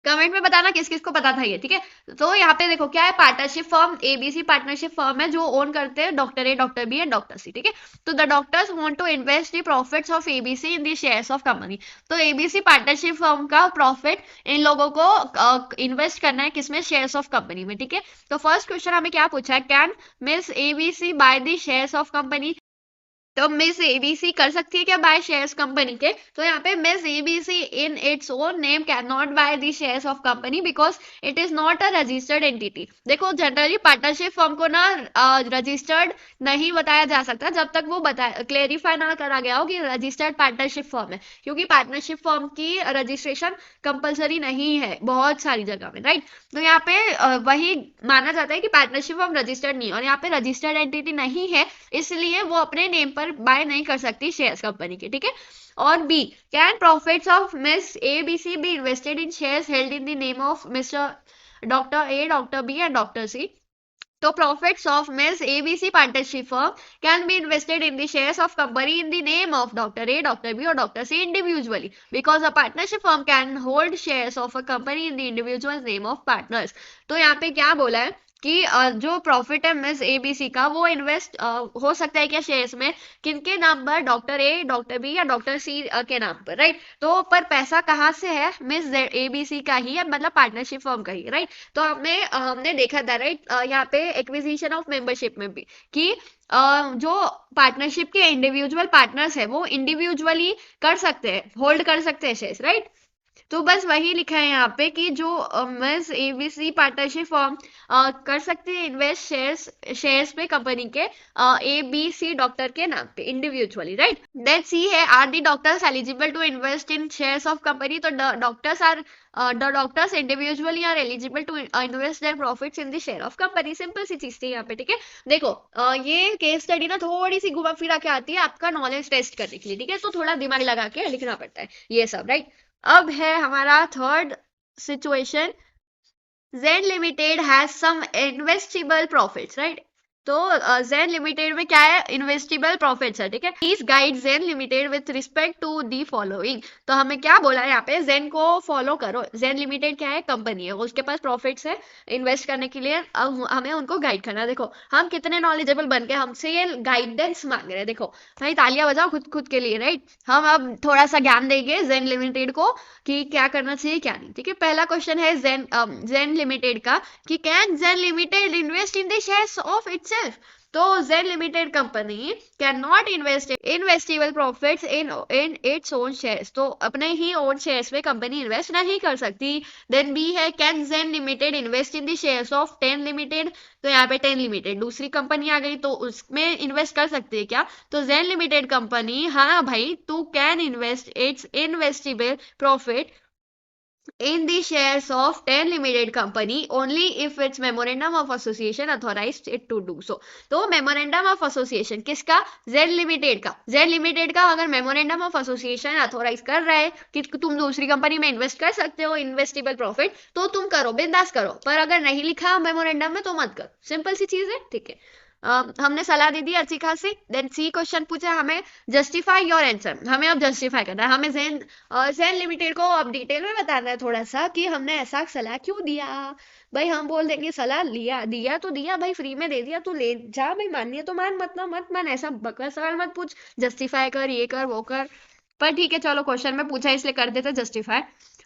कमेंट में बताना किस किस को पता था ये, ठीक है। तो यहाँ पे देखो क्या है, partnership firm ABC partnership firm है जो ओन करते हैं doctor A, doctor B and doctor C, ठीक है। तो the doctors want to invest the profits of ABC in the shares of company. तो एबीसी पार्टनरशिप फर्म का प्रॉफिट इन लोगों को इन्वेस्ट करना है किसमें, शेयर्स ऑफ कंपनी में, ठीक है। तो फर्स्ट क्वेश्चन हमें क्या पूछा है, can miss ABC by the shares of company. तो मिस एबीसी कर सकती है क्या बाय शेयर्स कंपनी के, तो यहाँ पे miss ABC in its own name can not by the shares of company because it is not a registered entity. देखो जनरली पार्टनरशिप फर्म को ना रजिस्टर्ड नहीं बताया जा सकता जब तक वो बताया क्लेरिफाई ना करा गया हो कि रजिस्टर्ड पार्टनरशिप फर्म है, क्योंकि पार्टनरशिप फर्म की रजिस्ट्रेशन कंपलसरी नहीं है बहुत सारी जगह में, राइट। तो यहाँ पे वही माना जाता है कि पार्टनरशिप फर्म रजिस्टर्ड नहीं है, और यहाँ पे रजिस्टर्ड एंटिटी नहीं है, इसलिए वो अपने नेम पर बाय नहीं कर सकती शेयर्स कंपनी के, ठीक है। और B, can profits of Miss ABC be invested in shares held in the name of Mr doctor A, doctor B and doctor C. तो profits of Miss ABC partnership firm can be invested in the shares of company in the name of Dr. A, Dr. B or Dr. C individually because a partnership firm can hold shares of a company in the individual's name of partners। तो यहाँ पे क्या बोला है कि जो profit है miss ABC का वो इन्वेस्ट हो सकता है क्या शेयर्स में, किनके नाम पर, डॉक्टर ए, डॉक्टर बी या डॉक्टर सी के नाम पर, राइट। तो पर पैसा कहाँ से है, मिस एबीसी का ही है, मतलब पार्टनरशिप फर्म का ही, राइट। तो हमने देखा था, राइट, यहाँ पे एक्विजिशन ऑफ मेंबरशिप में भी कि जो पार्टनरशिप के इंडिविजुअल पार्टनर्स है वो इंडिविजुअली कर सकते हैं, होल्ड कर सकते हैं शेयर्स, राइट। तो बस वही लिखा है यहाँ पे कि जो मिस एबीसी पार्टनरशिप फॉर्म कर सकते हैं इन्वेस्ट शेयर्स पे कंपनी के ए बी सी डॉक्टर के नाम पे इंडिविजुअली, राइट। देन सी है, are the doctors eligible to invest in shares of company. तो the doctors individually are eligible to invest their profits in the share of company. Simple सी चीज थी यहाँ पे, ठीक है। देखो ये केस स्टडी ना थोड़ी सी घुमा फिरा के आती है आपका नॉलेज टेस्ट करने के लिए, ठीक है, तो थोड़ा दिमाग लगा के लिखना पड़ता है ये सब, राइट। अब है हमारा third situation, Zen limited has some investable profits, right. तो जेन लिमिटेड में क्या है, इन्वेस्टेबल प्रॉफिट्स है, ठीक है। Please guide Zen limited with respect to the following. तो हमें क्या बोला है यहाँ पे, जेन को फॉलो करो। जेन लिमिटेड क्या है, कंपनी है, उसके पास प्रॉफिट्स है इन्वेस्ट करने के लिए, अब हमें उनको गाइड करना है। देखो हम कितने नॉलेजेबल बन के हमसे ये गाइडेंस मांग रहे हैं, देखो भाई तालियां बजाओ खुद खुद के लिए, राइट। हम अब थोड़ा सा ज्ञान देंगे जेन लिमिटेड को कि क्या करना चाहिए क्या नहीं, ठीक है। पहला क्वेश्चन है जेन लिमिटेड का कि can Zen limited invest in the shares of itself. तो Z limited company can not invest investable profits in its own shares, तो अपने ही ओन शेयर्स में कंपनी इन्वेस्ट नहीं कर सकती। देन बी है can Z limited invest in the shares of ten limited, तो यहाँ पे टेन लिमिटेड दूसरी कंपनी आ गई, तो उसमें इन्वेस्ट कर सकती है क्या? तो जेड लिमिटेड कंपनी, हाँ भाई, तू can invest it's investable profit in the shares of 10 limited company only if its memorandum of association authorized it to do so। तो memorandum of association किसका? Z लिमिटेड का। Z लिमिटेड का अगर memorandum of association authorise कर रहा है कि तुम दूसरी कंपनी में इन्वेस्ट कर सकते हो इन्वेस्टेबल प्रॉफिट, तो तुम करो, बिंदास करो, पर अगर नहीं लिखा मेमोरेंडम में तो मत करो। सिंपल सी चीज है, ठीक है। हमने सलाह दे दी अच्छी खासी। देन सी क्वेश्चन पूछा हमें जस्टिफाई योर आंसर, हमें अब जस्टिफाई करना है, हमें जेन लिमिटेड को अब डिटेल में बताना है थोड़ा सा कि हमने ऐसा सलाह क्यों दिया। भाई हम बोल देंगे सलाह लिया, दिया तो दिया भाई, फ्री में दे दिया तो ले जा भाई, माननी है तो मान, मत ना मत मान, ऐसा बकवास सवाल मत पूछ, जस्टिफाई कर, ये कर, वो कर। पर ठीक है चलो, क्वेश्चन में पूछा इसलिए कर देते जस्टिफाई।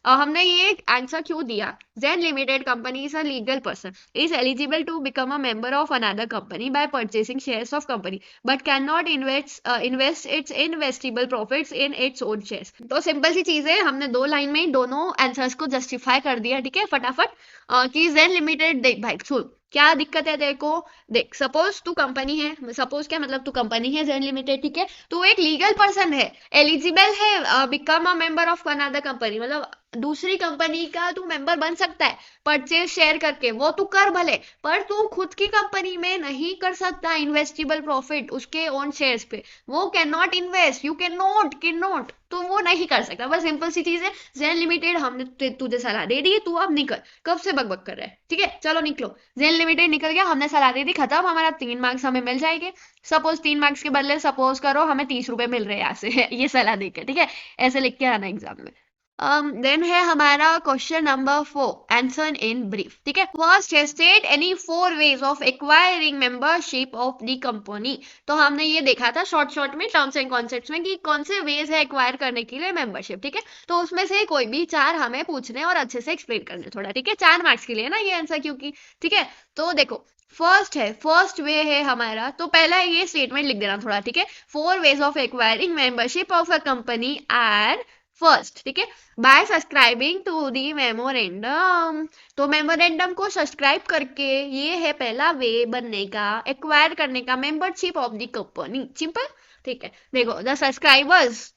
हमने ये आंसर क्यों दिया? Zen limited company is a legal person, is eligible to become a member of another company by purchasing shares of company but cannot invest its investable profits in its own shares। तो simple सी चीज है, हमने दो line में दोनों answers को justify कर दिया, ठीक है फटाफट। कि जेन लिमिटेड, देख भाई सुन, क्या दिक्कत है देखो, देख सपोज तू कंपनी है, सपोज क्या मतलब, तू कंपनी है जेन लिमिटेड, ठीक है, तो एक लीगल पर्सन है, एलिजिबल है become a member of another company, मतलब दूसरी कंपनी का तू मेंबर बन सकता है परचेज शेयर करके, वो तू कर भले, पर तू खुद की कंपनी में नहीं कर सकता इन्वेस्टेबल प्रॉफिट उसके ओन शेयर्स पे, वो can not invest, you can not, तो वो नहीं कर सकता। बस सिंपल सी चीज है। जेन लिमिटेड हमने तुझे सलाह दे दी, तू अब निकल, कब से बकबक कर रहा है, ठीक है चलो निकलो। जेन लिमिटेड निकल गया, हमने सलाह दे दी, खत्म, हमारा 3 मार्क्स हमें मिल जाएंगे। सपोज 3 मार्क्स के बदले सपोज करो हमें 30 रुपए मिल रहे हैं यहाँ से ये सलाह देकर, ठीक है, ऐसे लिख के आना एग्जाम में। देन है हमारा question number 4, answer in brief, ठीक है। फर्स्ट है state any 4 ways of acquiring membership of the company, तो हमने ये देखा था शॉर्ट में टर्म्स एंड कॉन्सेप्ट्स में कि कौन से वेज है एक्वायर करने के लिए मेंबरशिप, ठीक है। तो उसमें से कोई भी 4 हमें पूछने और अच्छे से एक्सप्लेन करने थोड़ा, ठीक है, 4 मार्क्स के लिए ना ये आंसर, क्योंकि ठीक है। तो देखो फर्स्ट वे है हमारा, तो पहला ये स्टेटमेंट लिख देना थोड़ा, ठीक है। 4 ways of acquiring membership of a company are first, ठीक है, by subscribing to the memorandum, तो मेमोरेंडम को सब्सक्राइब करके, ये है पहला वे बनने का, एक्वायर करने का membership of the company, simple, ठीक है। देखो the subscribers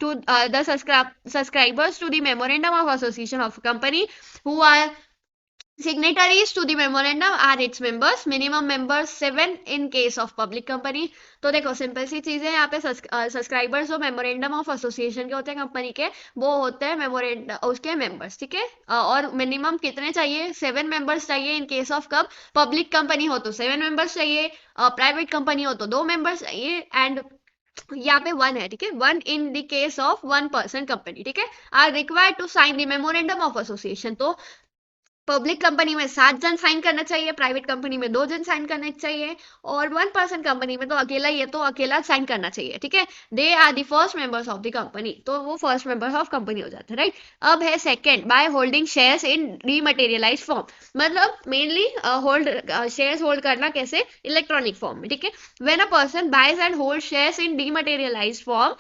to the memorandum of association of company who are signatories to the memorandum are its members, minimum members 7 in case of public company। तो देखो simple सी चीज है, यहाँ पे सब्सक्राइबर्स जो मेमोरेंडम ऑफ एसोसिएशन के होते हैं कंपनी के, वो होते हैं मेमोरेंडम उसके मेंबर्स, ठीक है। और मिनिमम कितने चाहिए? 7 मेंबर्स चाहिए इन केस ऑफ कब पब्लिक कंपनी हो तो 7 मेंबर्स चाहिए, प्राइवेट कंपनी हो तो 2 मेंबर्स चाहिए, एंड यहाँ पे 1 है, ठीक है, 1 in the case of 1 person company, ठीक है, are required to sign the memorandum of association. तो पब्लिक कंपनी में 7 जन साइन करना चाहिए, प्राइवेट कंपनी में 2 जन साइन करना चाहिए, और 1 पर्सन कंपनी में तो अकेला ही है, तो अकेला साइन करना चाहिए, ठीक है। They are the first members of the company, तो वो फर्स्ट मेंबर्स ऑफ कंपनी हो जाते हैं, राइट। अब है second, by holding shares in dematerialised form, मतलब मेनली शेयर्स होल्ड करना कैसे? इलेक्ट्रॉनिक फॉर्म में, ठीक है। When a person buys and hold shares in dematerialised form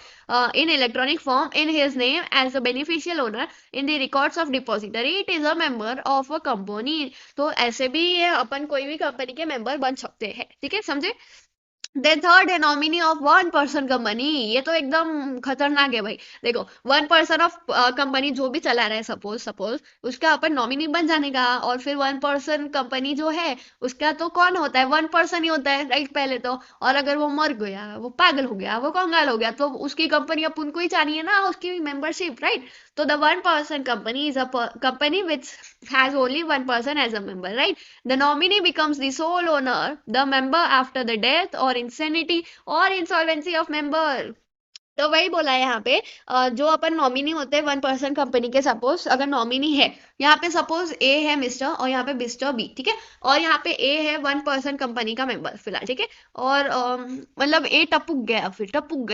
in electronic form in his name as a beneficial owner in the records of depository, it is a member of a company। तो ऐसे भी ये अपन कोई भी company के member बन सकते हैं, ठीक है, समझे। देन थर्ड है नॉमिनी ऑफ 1 पर्सन कंपनी, ये तो एकदम खतरनाक है भाई। देखो 1 पर्सन ऑफ कंपनी जो भी चला रहा है, सपोज उसका अपन नॉमिनी बन जाने का, और फिर 1 पर्सन कंपनी जो है उसका तो कौन होता है? 1 पर्सन ही होता है, राइट, पहले तो। और अगर वो मर गया, वो पागल हो गया, वो कंगाल हो गया, तो उसकी कंपनी अपन को ही चाहिए ना उसकी मेंबरशिप, राइट। तो the 1 person company is a company which has only 1 person as a member, right? The nominee becomes the sole owner, the member after the death or insanity or insolvency of member। तो वही बोला है यहाँ पे, जो अपन nominee होते हैं 1 person company के, सपोज अगर नॉमिनी है, यहाँ पे सपोज ए है मिस्टर, और यहाँ पे मिस्टर बी, ठीक है, और यहाँ पे ए है 1 पर्सन कंपनी का मेंबर फिलहाल, ठीक है। और मतलब ए टपक गया, फिर टपक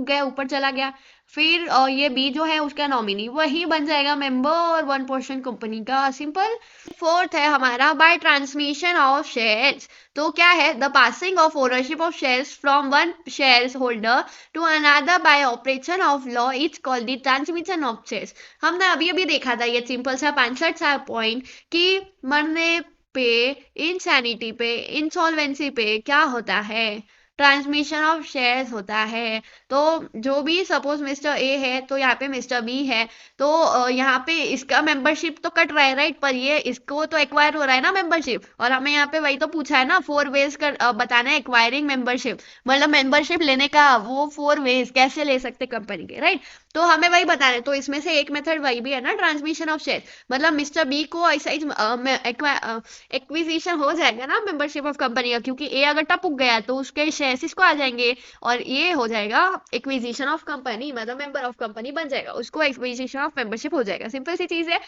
गया, ऊपर चला गया, फिर ये बी जो है उसका नॉमिनी वही बन जाएगा मेंबर और 1% कंपनी का, सिंपल। फोर्थ है हमारा बाय ट्रांसमिशन ऑफ शेयर्स। तो क्या है, the passing of ownership of shares from one share holder to another by operation of law is called the transmission of shares. हमने अभी अभी देखा था ये सिंपल सा 65 सा पॉइंट कि मरने पे, इंसैनिटी पे, इंसॉल्वेंसी पे क्या होता है, ट्रांसमिशन ऑफ शेयर्स होता है। तो जो भी सपोज मिस्टर ए है तो यहाँ पे मिस्टर बी है, तो यहाँ पे इसका मेंबरशिप तो कट रहा है राइट, पर ये इसको तो एक्वायर हो रहा है ना मेंबरशिप, और हमें यहाँ पे वही तो पूछा है ना, 4 वेज कर बताना है एक्वायरिंग मेंबरशिप, मतलब मेंबरशिप लेने का वो 4 वेज कैसे ले सकते कंपनी के, राइट। तो हमें वही बताना है, तो इसमें से एक मेथड वही भी है ना, ट्रांसमिशन ऑफ शेयर, मतलब मिस्टर बी को ऐसा एक्विजिशन हो जाएगा ना मेंबरशिप ऑफ कंपनी का, क्योंकि ए अगर टपक गया तो उसके शेयर्स इसको आ जाएंगे, और ये हो जाएगा एक्विजिशन ऑफ कंपनी, मतलब मेंबर ऑफ कंपनी बन जाएगा, उसको एक्विजिशन ऑफ मेंबरशिप हो जाएगा, सिंपल सी चीज है।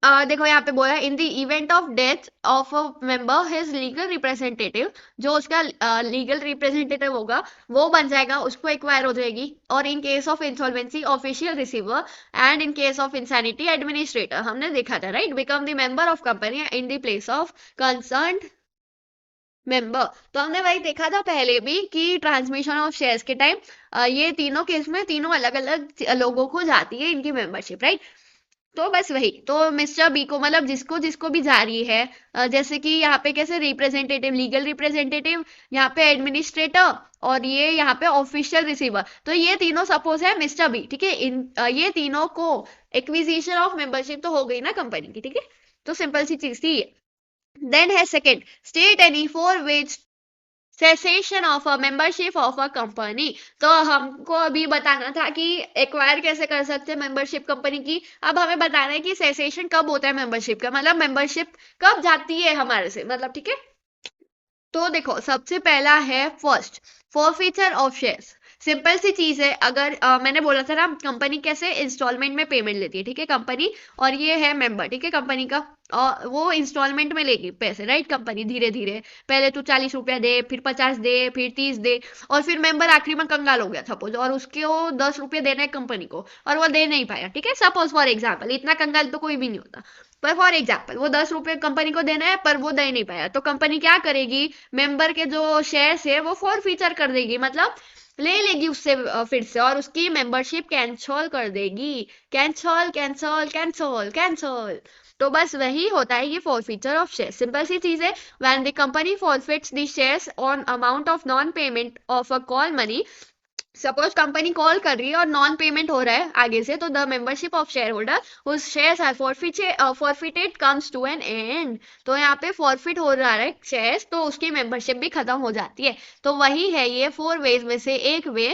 देखो यहाँ पे बोला in the event of death of a member his legal representative, जो उसका लीगल रिप्रेजेंटेटिव होगा वो बन जाएगा, उसको एक्वायर हो जाएगी, और इन case of insolvency official receiver and in case of insanity administrator, हमने देखा था right, become the member of company in the place of concern member. तो हमने वही देखा था पहले भी कि ट्रांसमिशन ऑफ शेयर्स के टाइम ये तीनों केस में तीनों अलग अलग लोगों को जाती है इनकी मेंबरशिप, राइट। तो बस वही, तो मिस्टर बी को मतलब जिसको जिसको भी जा रही है, जैसे कि यहाँ पे कैसे रिप्रेजेंटेटिव, लीगल रिप्रेजेंटेटिव, यहाँ पे एडमिनिस्ट्रेटर, और ये यहाँ पे ऑफिशियल रिसीवर, तो ये तीनों सपोज है मिस्टर बी, ठीक है, इन ये तीनों को एक्विजिशन ऑफ मेंबरशिप तो हो गई ना कंपनी की, ठीक है। तो सिंपल सी चीज थी ये। देन है second, state any four veg cessation of a membership of a company. तो हमको अभी बताना था कि एक्वायर कैसे कर सकते हैं मेंबरशिप कंपनी की, अब हमें बताना है कि सेसेशन कब होता है मेंबरशिप का, मतलब मेंबरशिप कब जाती है हमारे से, मतलब ठीक है। तो देखो सबसे पहला है first, forfeiture of shares. Simple सी चीज है, अगर मैंने बोला था ना कंपनी कैसे इंस्टॉलमेंट में पेमेंट लेती है, ठीक है कंपनी, और ये है मेंबर, ठीक है कंपनी का, और वो इंस्टॉलमेंट में लेगी पैसे, राइट, कंपनी धीरे धीरे, पहले तो 40 रुपया दे, फिर 50 दे, फिर 30 दे, और फिर मेंबर आखिरी में कंगाल हो गया सपोज, और उसके वो 10 रुपये देना है कंपनी को, और वो दे नहीं पाया, ठीक है, सपोज फॉर एग्जाम्पल, इतना कंगाल तो कोई भी नहीं होता, पर फॉर एग्जाम्पल वो 10 रुपये कंपनी को देना है पर वो दे नहीं पाया, तो कंपनी क्या करेगी, मेंबर के जो शेयर्स है वो फॉर फीचर कर देगी, मतलब ले लेगी उससे फिर से, और उसकी मेंबरशिप कैंसल कर देगी, कैंसल कैंसल कैंसल कैंसल। तो बस वही होता है ये फॉरफीचर ऑफ शेयर, सिंपल सी चीज है, when the company forfeits the shares on amount of non payment of a call money, suppose company call कर रही है और नॉन पेमेंट हो रहा है आगे से, तो the membership of share holder whose shares are forfeited comes to an end. तो यहाँ पे फॉरफिट हो रहा है शेयर्स, तो उसकी मेंबरशिप भी खत्म हो जाती है। तो वही है ये 4 वेज में से एक वे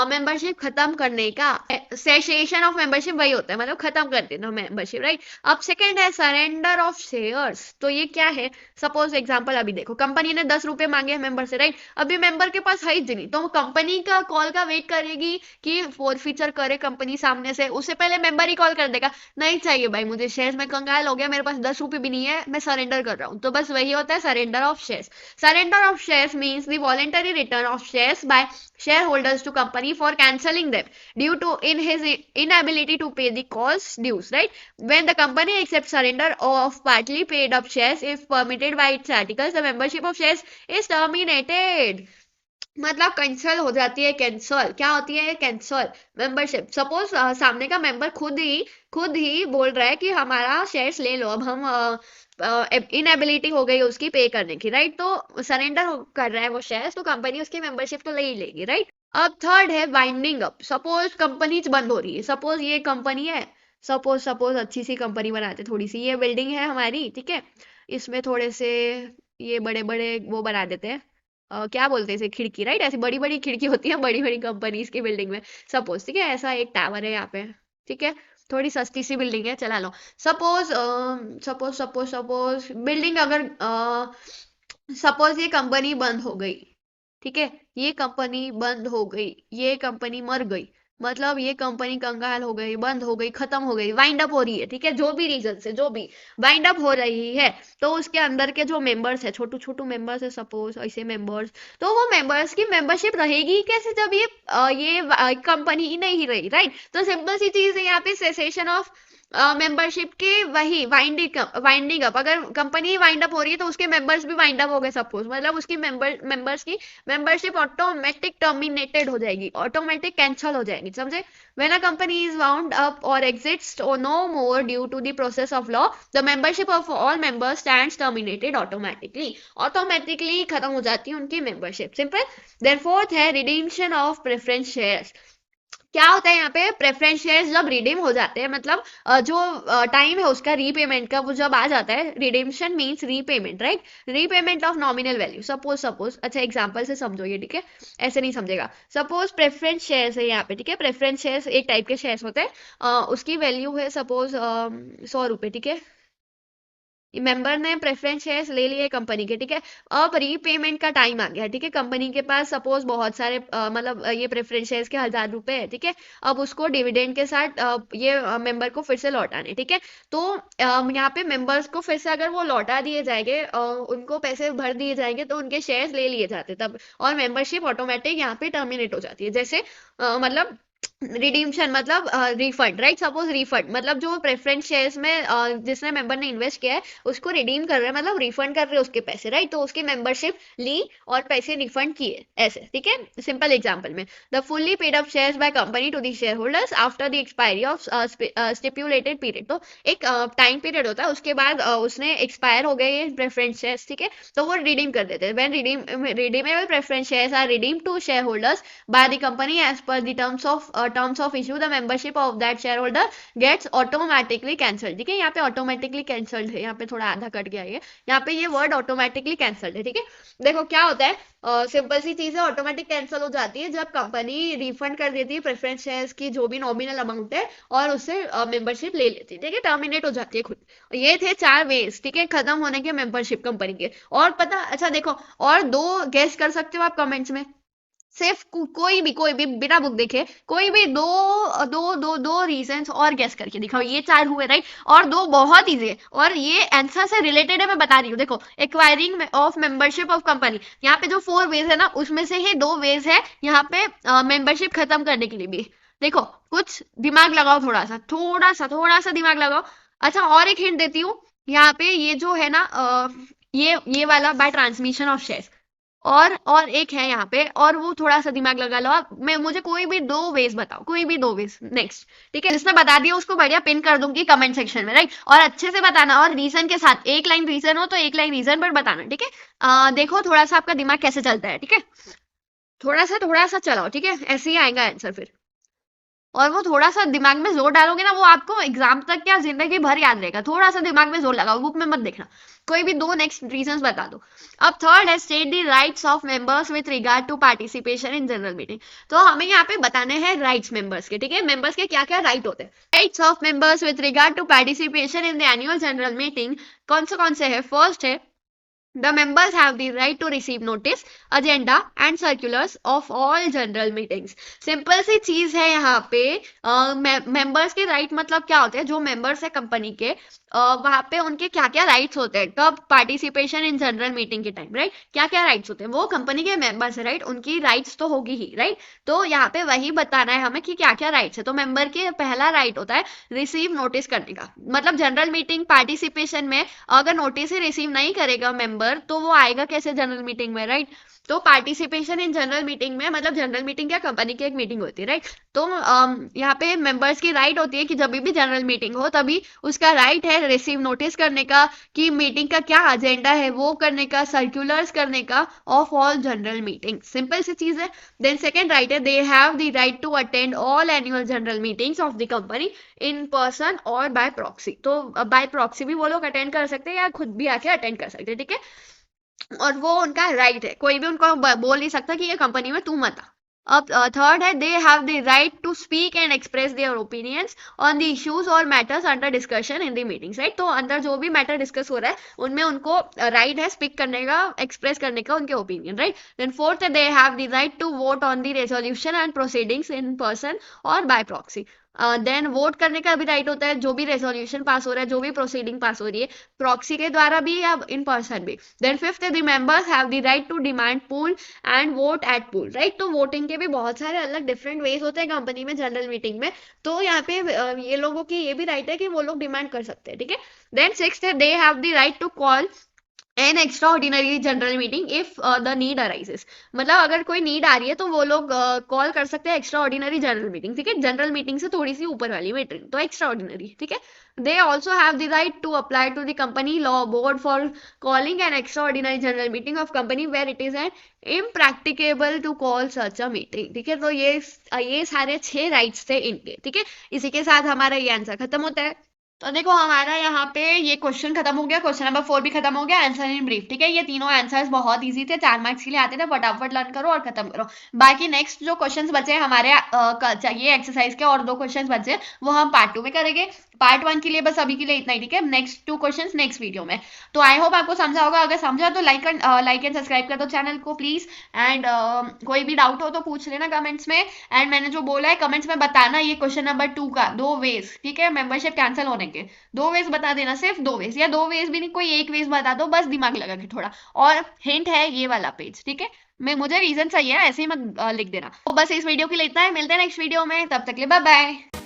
मेंबरशिप खत्म करने का, सेसेशन ऑफ मेंबरशिप वही होता है, मतलब खत्म कर देना मेंबरशिप, राइट। अब सेकेंड है सरेंडर ऑफ शेयर्स। तो ये क्या है, सपोज एग्जाम्पल अभी देखो कंपनी ने 10 रुपये मांगे मेंबर से, राइट, अभी मेंबर के पास है ही नहीं, तो कंपनी का कॉल का वेट करेगी कि फॉरफीचर करे कंपनी सामने से, उससे पहले मेंबर ही कॉल कर देगा, नहीं चाहिए भाई मुझे शेयर्स में कंगाल हो गया, मेरे पास 10 रुपये भी नहीं है, मैं सरेंडर कर रहा हूँ। तो बस वही होता है surrender of shares. Surrender of shares means the voluntary return of shares by share holders to company for cancelling them due to in his inability to pay the calls dues, right? When the company accepts surrender of partly paid up shares if permitted by its articles, the membership of shares is terminated। मतलब cancel हो जाती है, cancel क्या होती है, cancel membership. Suppose सामने का member खुद ही बोल रहा है कि हमारा शेयर्स ले लो, अब हम इनएबिलिटी हो गई उसकी पे करने की, राइट, तो सरेंडर कर रहा है वो शेयर्स, तो कंपनी उसकी मेंबरशिप तो ले ही लेगी, राइट। अब थर्ड है वाइंडिंग अप। सपोज कंपनी बंद हो रही है, सपोज ये कंपनी है, सपोज सपोज अच्छी सी कंपनी बनाते, थोड़ी सी ये बिल्डिंग है हमारी, ठीक है, इसमें थोड़े से ये बड़े बड़े वो बना देते हैं, क्या बोलते हैं इसे, खिड़की, राइट, ऐसी बड़ी बड़ी खिड़की होती है बड़ी बड़ी कंपनीज की बिल्डिंग में, सपोज, ठीक है, ऐसा एक टावर है यहाँ पे, ठीक है, थोड़ी सस्ती सी बिल्डिंग है, चला लो। Suppose suppose suppose suppose building अगर सपोज ये कंपनी बंद हो गई, ठीक है, ये कंपनी बंद हो गई, ये कंपनी मर गई, मतलब ये कंपनी कंगाल हो गई, बंद हो गई, खत्म हो गई, वाइंड अप हो रही है, ठीक है, जो भी रीजन से जो भी वाइंड अप हो रही है, तो उसके अंदर के जो मेंबर्स है, छोटू छोटू मेंबर्स है सपोज, ऐसे मेंबर्स, तो वो मेंबर्स की मेंबरशिप रहेगी ही कैसे जब ये कंपनी ही नहीं रही, राइट। तो सिंपल सी चीज है यहाँ पे, सेसेशन ऑफ मेंबरशिप की वही वाइंडिंग अप, अगर कंपनी वाइंड अप हो रही है तो उसके मेंबर्स भी वाइंड अप हो गए सपोज, मतलब उसकी मेंबर्स की मेंबरशिप ऑटोमेटिक टर्मिनेटेड हो जाएगी, ऑटोमेटिक कैंसिल हो जाएगी, समझे। When a company is wound up or exits or no more due to the process of law, the membership of all members stands terminated automatically, automatically खत्म हो जाती है उनकी मेंबरशिप, सिंपल। देन फोर्थ है redemption of preference shares. क्या होता है यहाँ पे, प्रेफरेंस शेयर्स जब रिडीम हो जाते हैं, मतलब जो टाइम है उसका रीपेमेंट का वो जब आ जाता है, redemption means repayment, right, repayment of nominal value, suppose अच्छा एग्जांपल से समझो ये, ठीक है, ऐसे नहीं समझेगा। सपोज प्रेफरेंस शेयर्स है यहाँ पे, ठीक है, प्रेफरेंस शेयर्स एक टाइप के शेयर्स होते हैं, उसकी वैल्यू है सपोज 100 रुपए, ठीक है, मेंबर ने प्रेफरेंस शेयर्स ले लिए कंपनी के, ठीक है, अब रीपेमेंट का टाइम आ गया, ठीक है, कंपनी के पास सपोज बहुत सारे मतलब ये प्रेफरेंस शेयर्स के 1000 रुपए है, ठीक है, अब उसको डिविडेंड के साथ ये मेंबर को फिर से लौटाने, ठीक है, तो यहाँ पे मेंबर्स को फिर से अगर वो लौटा दिए जाएंगे, उनको पैसे भर दिए जाएंगे, तो उनके शेयर्स ले लिए जाते तब, और मेंबरशिप ऑटोमेटिक यहाँ पे टर्मिनेट हो जाती है, जैसे मतलब रिडीम्शन मतलब रिफंड, राइट, सपोज रिफंड मतलब जो प्रेफरेंस शेयर्स में जिसने मेंबर ने इन्वेस्ट किया है उसको रिडीम कर रहे हैं, मतलब रिफंड कर रहे हैं उसके पैसे, राइट, तो उसकी मेंबरशिप ली और पैसे रिफंड किए, ऐसे, ठीक है, सिंपल एग्जांपल में, the fully paid up shares by company to the share holders after the expiry of stipulated period, तो एक टाइम पीरियड होता है, उसके बाद उसने एक्सपायर हो गए ये प्रेफरेंस शेयर्स, ठीक है, तो वो रिडीम कर देते हैं, when redeemable preference shares are redeem to share holders by the company as per the terms of issue, the membership of that shareholder gets automatically cancelled, ठीक है, यहाँ पे ऑटोमेटिकली कैंसल्ड है, यहाँ पे थोड़ा आधा कट गया है, यहाँ पे ये वर्ड ऑटोमेटिकली कैंसल्ड है, ठीक है। देखो क्या होता है, सिंपल सी चीज है, ऑटोमेटिक कैंसिल हो जाती है जब कंपनी रिफंड कर देती है प्रेफरेंस शेयर्स की जो भी नॉमिनल अमाउंट है, और उससे मेंबरशिप ले लेती है, ठीक है, टर्मिनेट हो जाती है खुद। ये थे 4 वेज, ठीक है, खत्म होने के मेंबरशिप कंपनी के। और पता, अच्छा देखो, और 2 गेस कर सकते हो आप कमेंट्स में, सिर्फ कोई भी बिना बुक देखे कोई भी दो रीजंस और गेस करके दिखाओ, ये 4 हुए, राइट, और 2 बहुत इजी है, और ये आंसर से रिलेटेड है, मैं बता रही हूँ, देखो, acquiring of membership of company, यहाँ पे जो 4 वेज है ना, उसमें से ही 2 वेज है यहाँ पे मेंबरशिप खत्म करने के लिए भी, देखो, कुछ दिमाग लगाओ, थोड़ा सा दिमाग लगाओ। अच्छा, और एक हिंट देती हूँ, यहाँ पे ये जो है ना ये वाला बाय ट्रांसमिशन ऑफ शेयर, और एक है यहाँ पे, और वो थोड़ा सा दिमाग लगा लो आप, मैं मुझे कोई भी 2 वेज बताओ, कोई भी 2 वेज, नेक्स्ट, ठीक है, जिसने बता दिया उसको बढ़िया पिन कर दूंगी कमेंट सेक्शन में, राइट, और अच्छे से बताना, और रीजन के साथ, एक लाइन रीजन हो तो एक लाइन रीजन पर बताना, ठीक है। देखो थोड़ा सा आपका दिमाग कैसे चलता है, ठीक है, थोड़ा सा चलाओ, ठीक है, ऐसे ही आएगा आंसर फिर, और वो थोड़ा सा दिमाग में जोर डालोगे ना, वो आपको एग्जाम तक क्या जिंदगी भर याद रहेगा, थोड़ा सा दिमाग में जोर लगाओ, बुक में मत देखना, कोई भी 2 नेक्स्ट रीजंस बता दो। अब थर्ड है state the rights of members with regard to participation in general meeting, तो हमें यहाँ पे बताने हैं राइट्स मेंबर्स के, ठीक है, मेंबर्स के क्या क्या राइट होते हैं, rights of members with regard to participation in the annual general meeting, कौन से है, फर्स्ट है the members have the right to receive notice, agenda and circulars of all general meetings। Simple सी चीज है यहाँ पे, मेंबर्स के राइट मतलब क्या होते हैं, जो मेंबर्स है कंपनी के, वहां पे उनके क्या क्या राइट्स होते हैं, कब, पार्टिसिपेशन इन जनरल मीटिंग के टाइम, राइट, क्या क्या राइट्स होते हैं, वो कंपनी के मेंबर्स है, राइट, उनकी राइट्स तो होगी ही, राइट, तो यहाँ पे वही बताना है हमें कि क्या क्या राइट्स है। तो मेंबर के पहला राइट होता है रिसीव नोटिस करने का, मतलब जनरल मीटिंग पार्टिसिपेशन में अगर नोटिस ही रिसीव नहीं करेगा मेंबर, तो वो आएगा कैसे जनरल मीटिंग में, राइट, तो पार्टिसिपेशन इन जनरल मीटिंग में, मतलब जनरल मीटिंग क्या, कंपनी की एक मीटिंग होती है, राइट, तो यहाँ पे मेंबर्स की राइट होती है कि जब भी जनरल मीटिंग हो तभी उसका राइट है रिसीव नोटिस करने का, कि मीटिंग का क्या एजेंडा है वो करने का, सर्कुलर्स करने का of all general meeting, simple सी चीज है। देन सेकंड राइट है they have the right to attend all annual general meetings of the company in person और बाय प्रॉक्सी, तो बाय प्रॉक्सी भी वो लोग अटेंड कर सकते हैं या खुद भी आके अटेंड कर सकते हैं, ठीक है, और वो उनका राइट है, कोई भी उनको बोल नहीं सकता कि ये कंपनी में तू मत आ, अब थर्ड है, they have the right to speak and express their opinions on the issues और matters under discussion in the meetings, right. तो अंदर जो भी मैटर डिस्कस हो रहा है उनमें उनको राइट है स्पीक करने का, एक्सप्रेस करने का उनके ओपिनियन, राइट। देन फोर्थ है, they have the right to vote on the resolution and proceedings in person और बाय प्रॉक्सी। देन वोट करने का भी राइट होता है, जो भी रेजोल्यूशन पास हो रहा है, जो भी प्रोसीडिंग पास हो रही है, प्रॉक्सी के द्वारा भी या इन पर्सन भी। देन फिफ्थ है, the members have the right to demand poll and vote at poll, right. तो वोटिंग के भी बहुत सारे अलग डिफरेंट वेज होते हैं कंपनी में, जनरल मीटिंग में। तो यहाँ पे ये लोगों की ये भी राइट है कि वो लोग डिमांड कर सकते हैं, ठीक है। देन सिक्स्थ है, they have the right to call an extraordinary general meeting if the need arises. मतलब अगर कोई नीड आ रही है तो वो लोग कॉल कर सकते हैं एक्स्ट्रा ऑर्डिनरी जनरल मीटिंग, ठीक है। जनरल मीटिंग से थोड़ी सी ऊपर वाली मीटिंग, तो एक्स्ट्रा ऑर्डिनरी, ठीक है। They also have the right to apply to the company law board for calling an extraordinary general meeting of company where it is an impracticable to call such a meeting, ठीक है। तो ये सारे 6 rights थे इनके, ठीक है। इसी के साथ हमारा ये आंसर खत्म होता है। तो देखो हमारा यहाँ पे ये क्वेश्चन खत्म हो गया, क्वेश्चन नंबर 4 भी खत्म हो गया, आंसर इन ब्रीफ, ठीक है। ये तीनों आंसर्स बहुत इजी थे, 4 मार्क्स के लिए आते थे, फटाफट लर्न करो और खत्म करो। बाकी नेक्स्ट जो क्वेश्चंस बचे हमारे ये एक्सरसाइज के और 2 क्वेश्चंस बचे वो हम पार्ट 2 में करेंगे। पार्ट 1 के लिए बस अभी के लिए इतना ही, ठीक है। नेक्स्ट 2 क्वेश्चंस नेक्स्ट वीडियो में। तो आई होप आपको समझा होगा, अगर समझा तो लाइक एंड सब्सक्राइब कर दो चैनल को प्लीज। एंड कोई भी डाउट हो तो पूछ लेना कमेंट्स में। एंड मैंने जो बोला है कमेंट्स में बताना ये क्वेश्चन नंबर 2 का 2 वेज, ठीक है, मेंबरशिप कैंसिल होने के 2 वेज बता देना, सिर्फ 2 वेज, या 2 वेज भी नहीं, कोई एक वेज बता दो बस, दिमाग लगा के थोड़ा। और हिंट है ये वाला पेज, ठीक है। मैं मुझे रीजन चाहिए, ऐसे ही मत लिख देना। तो बस इस वीडियो के लिए इतना है, मिलते हैं नेक्स्ट वीडियो में, तब तक के लिए बाय बाय।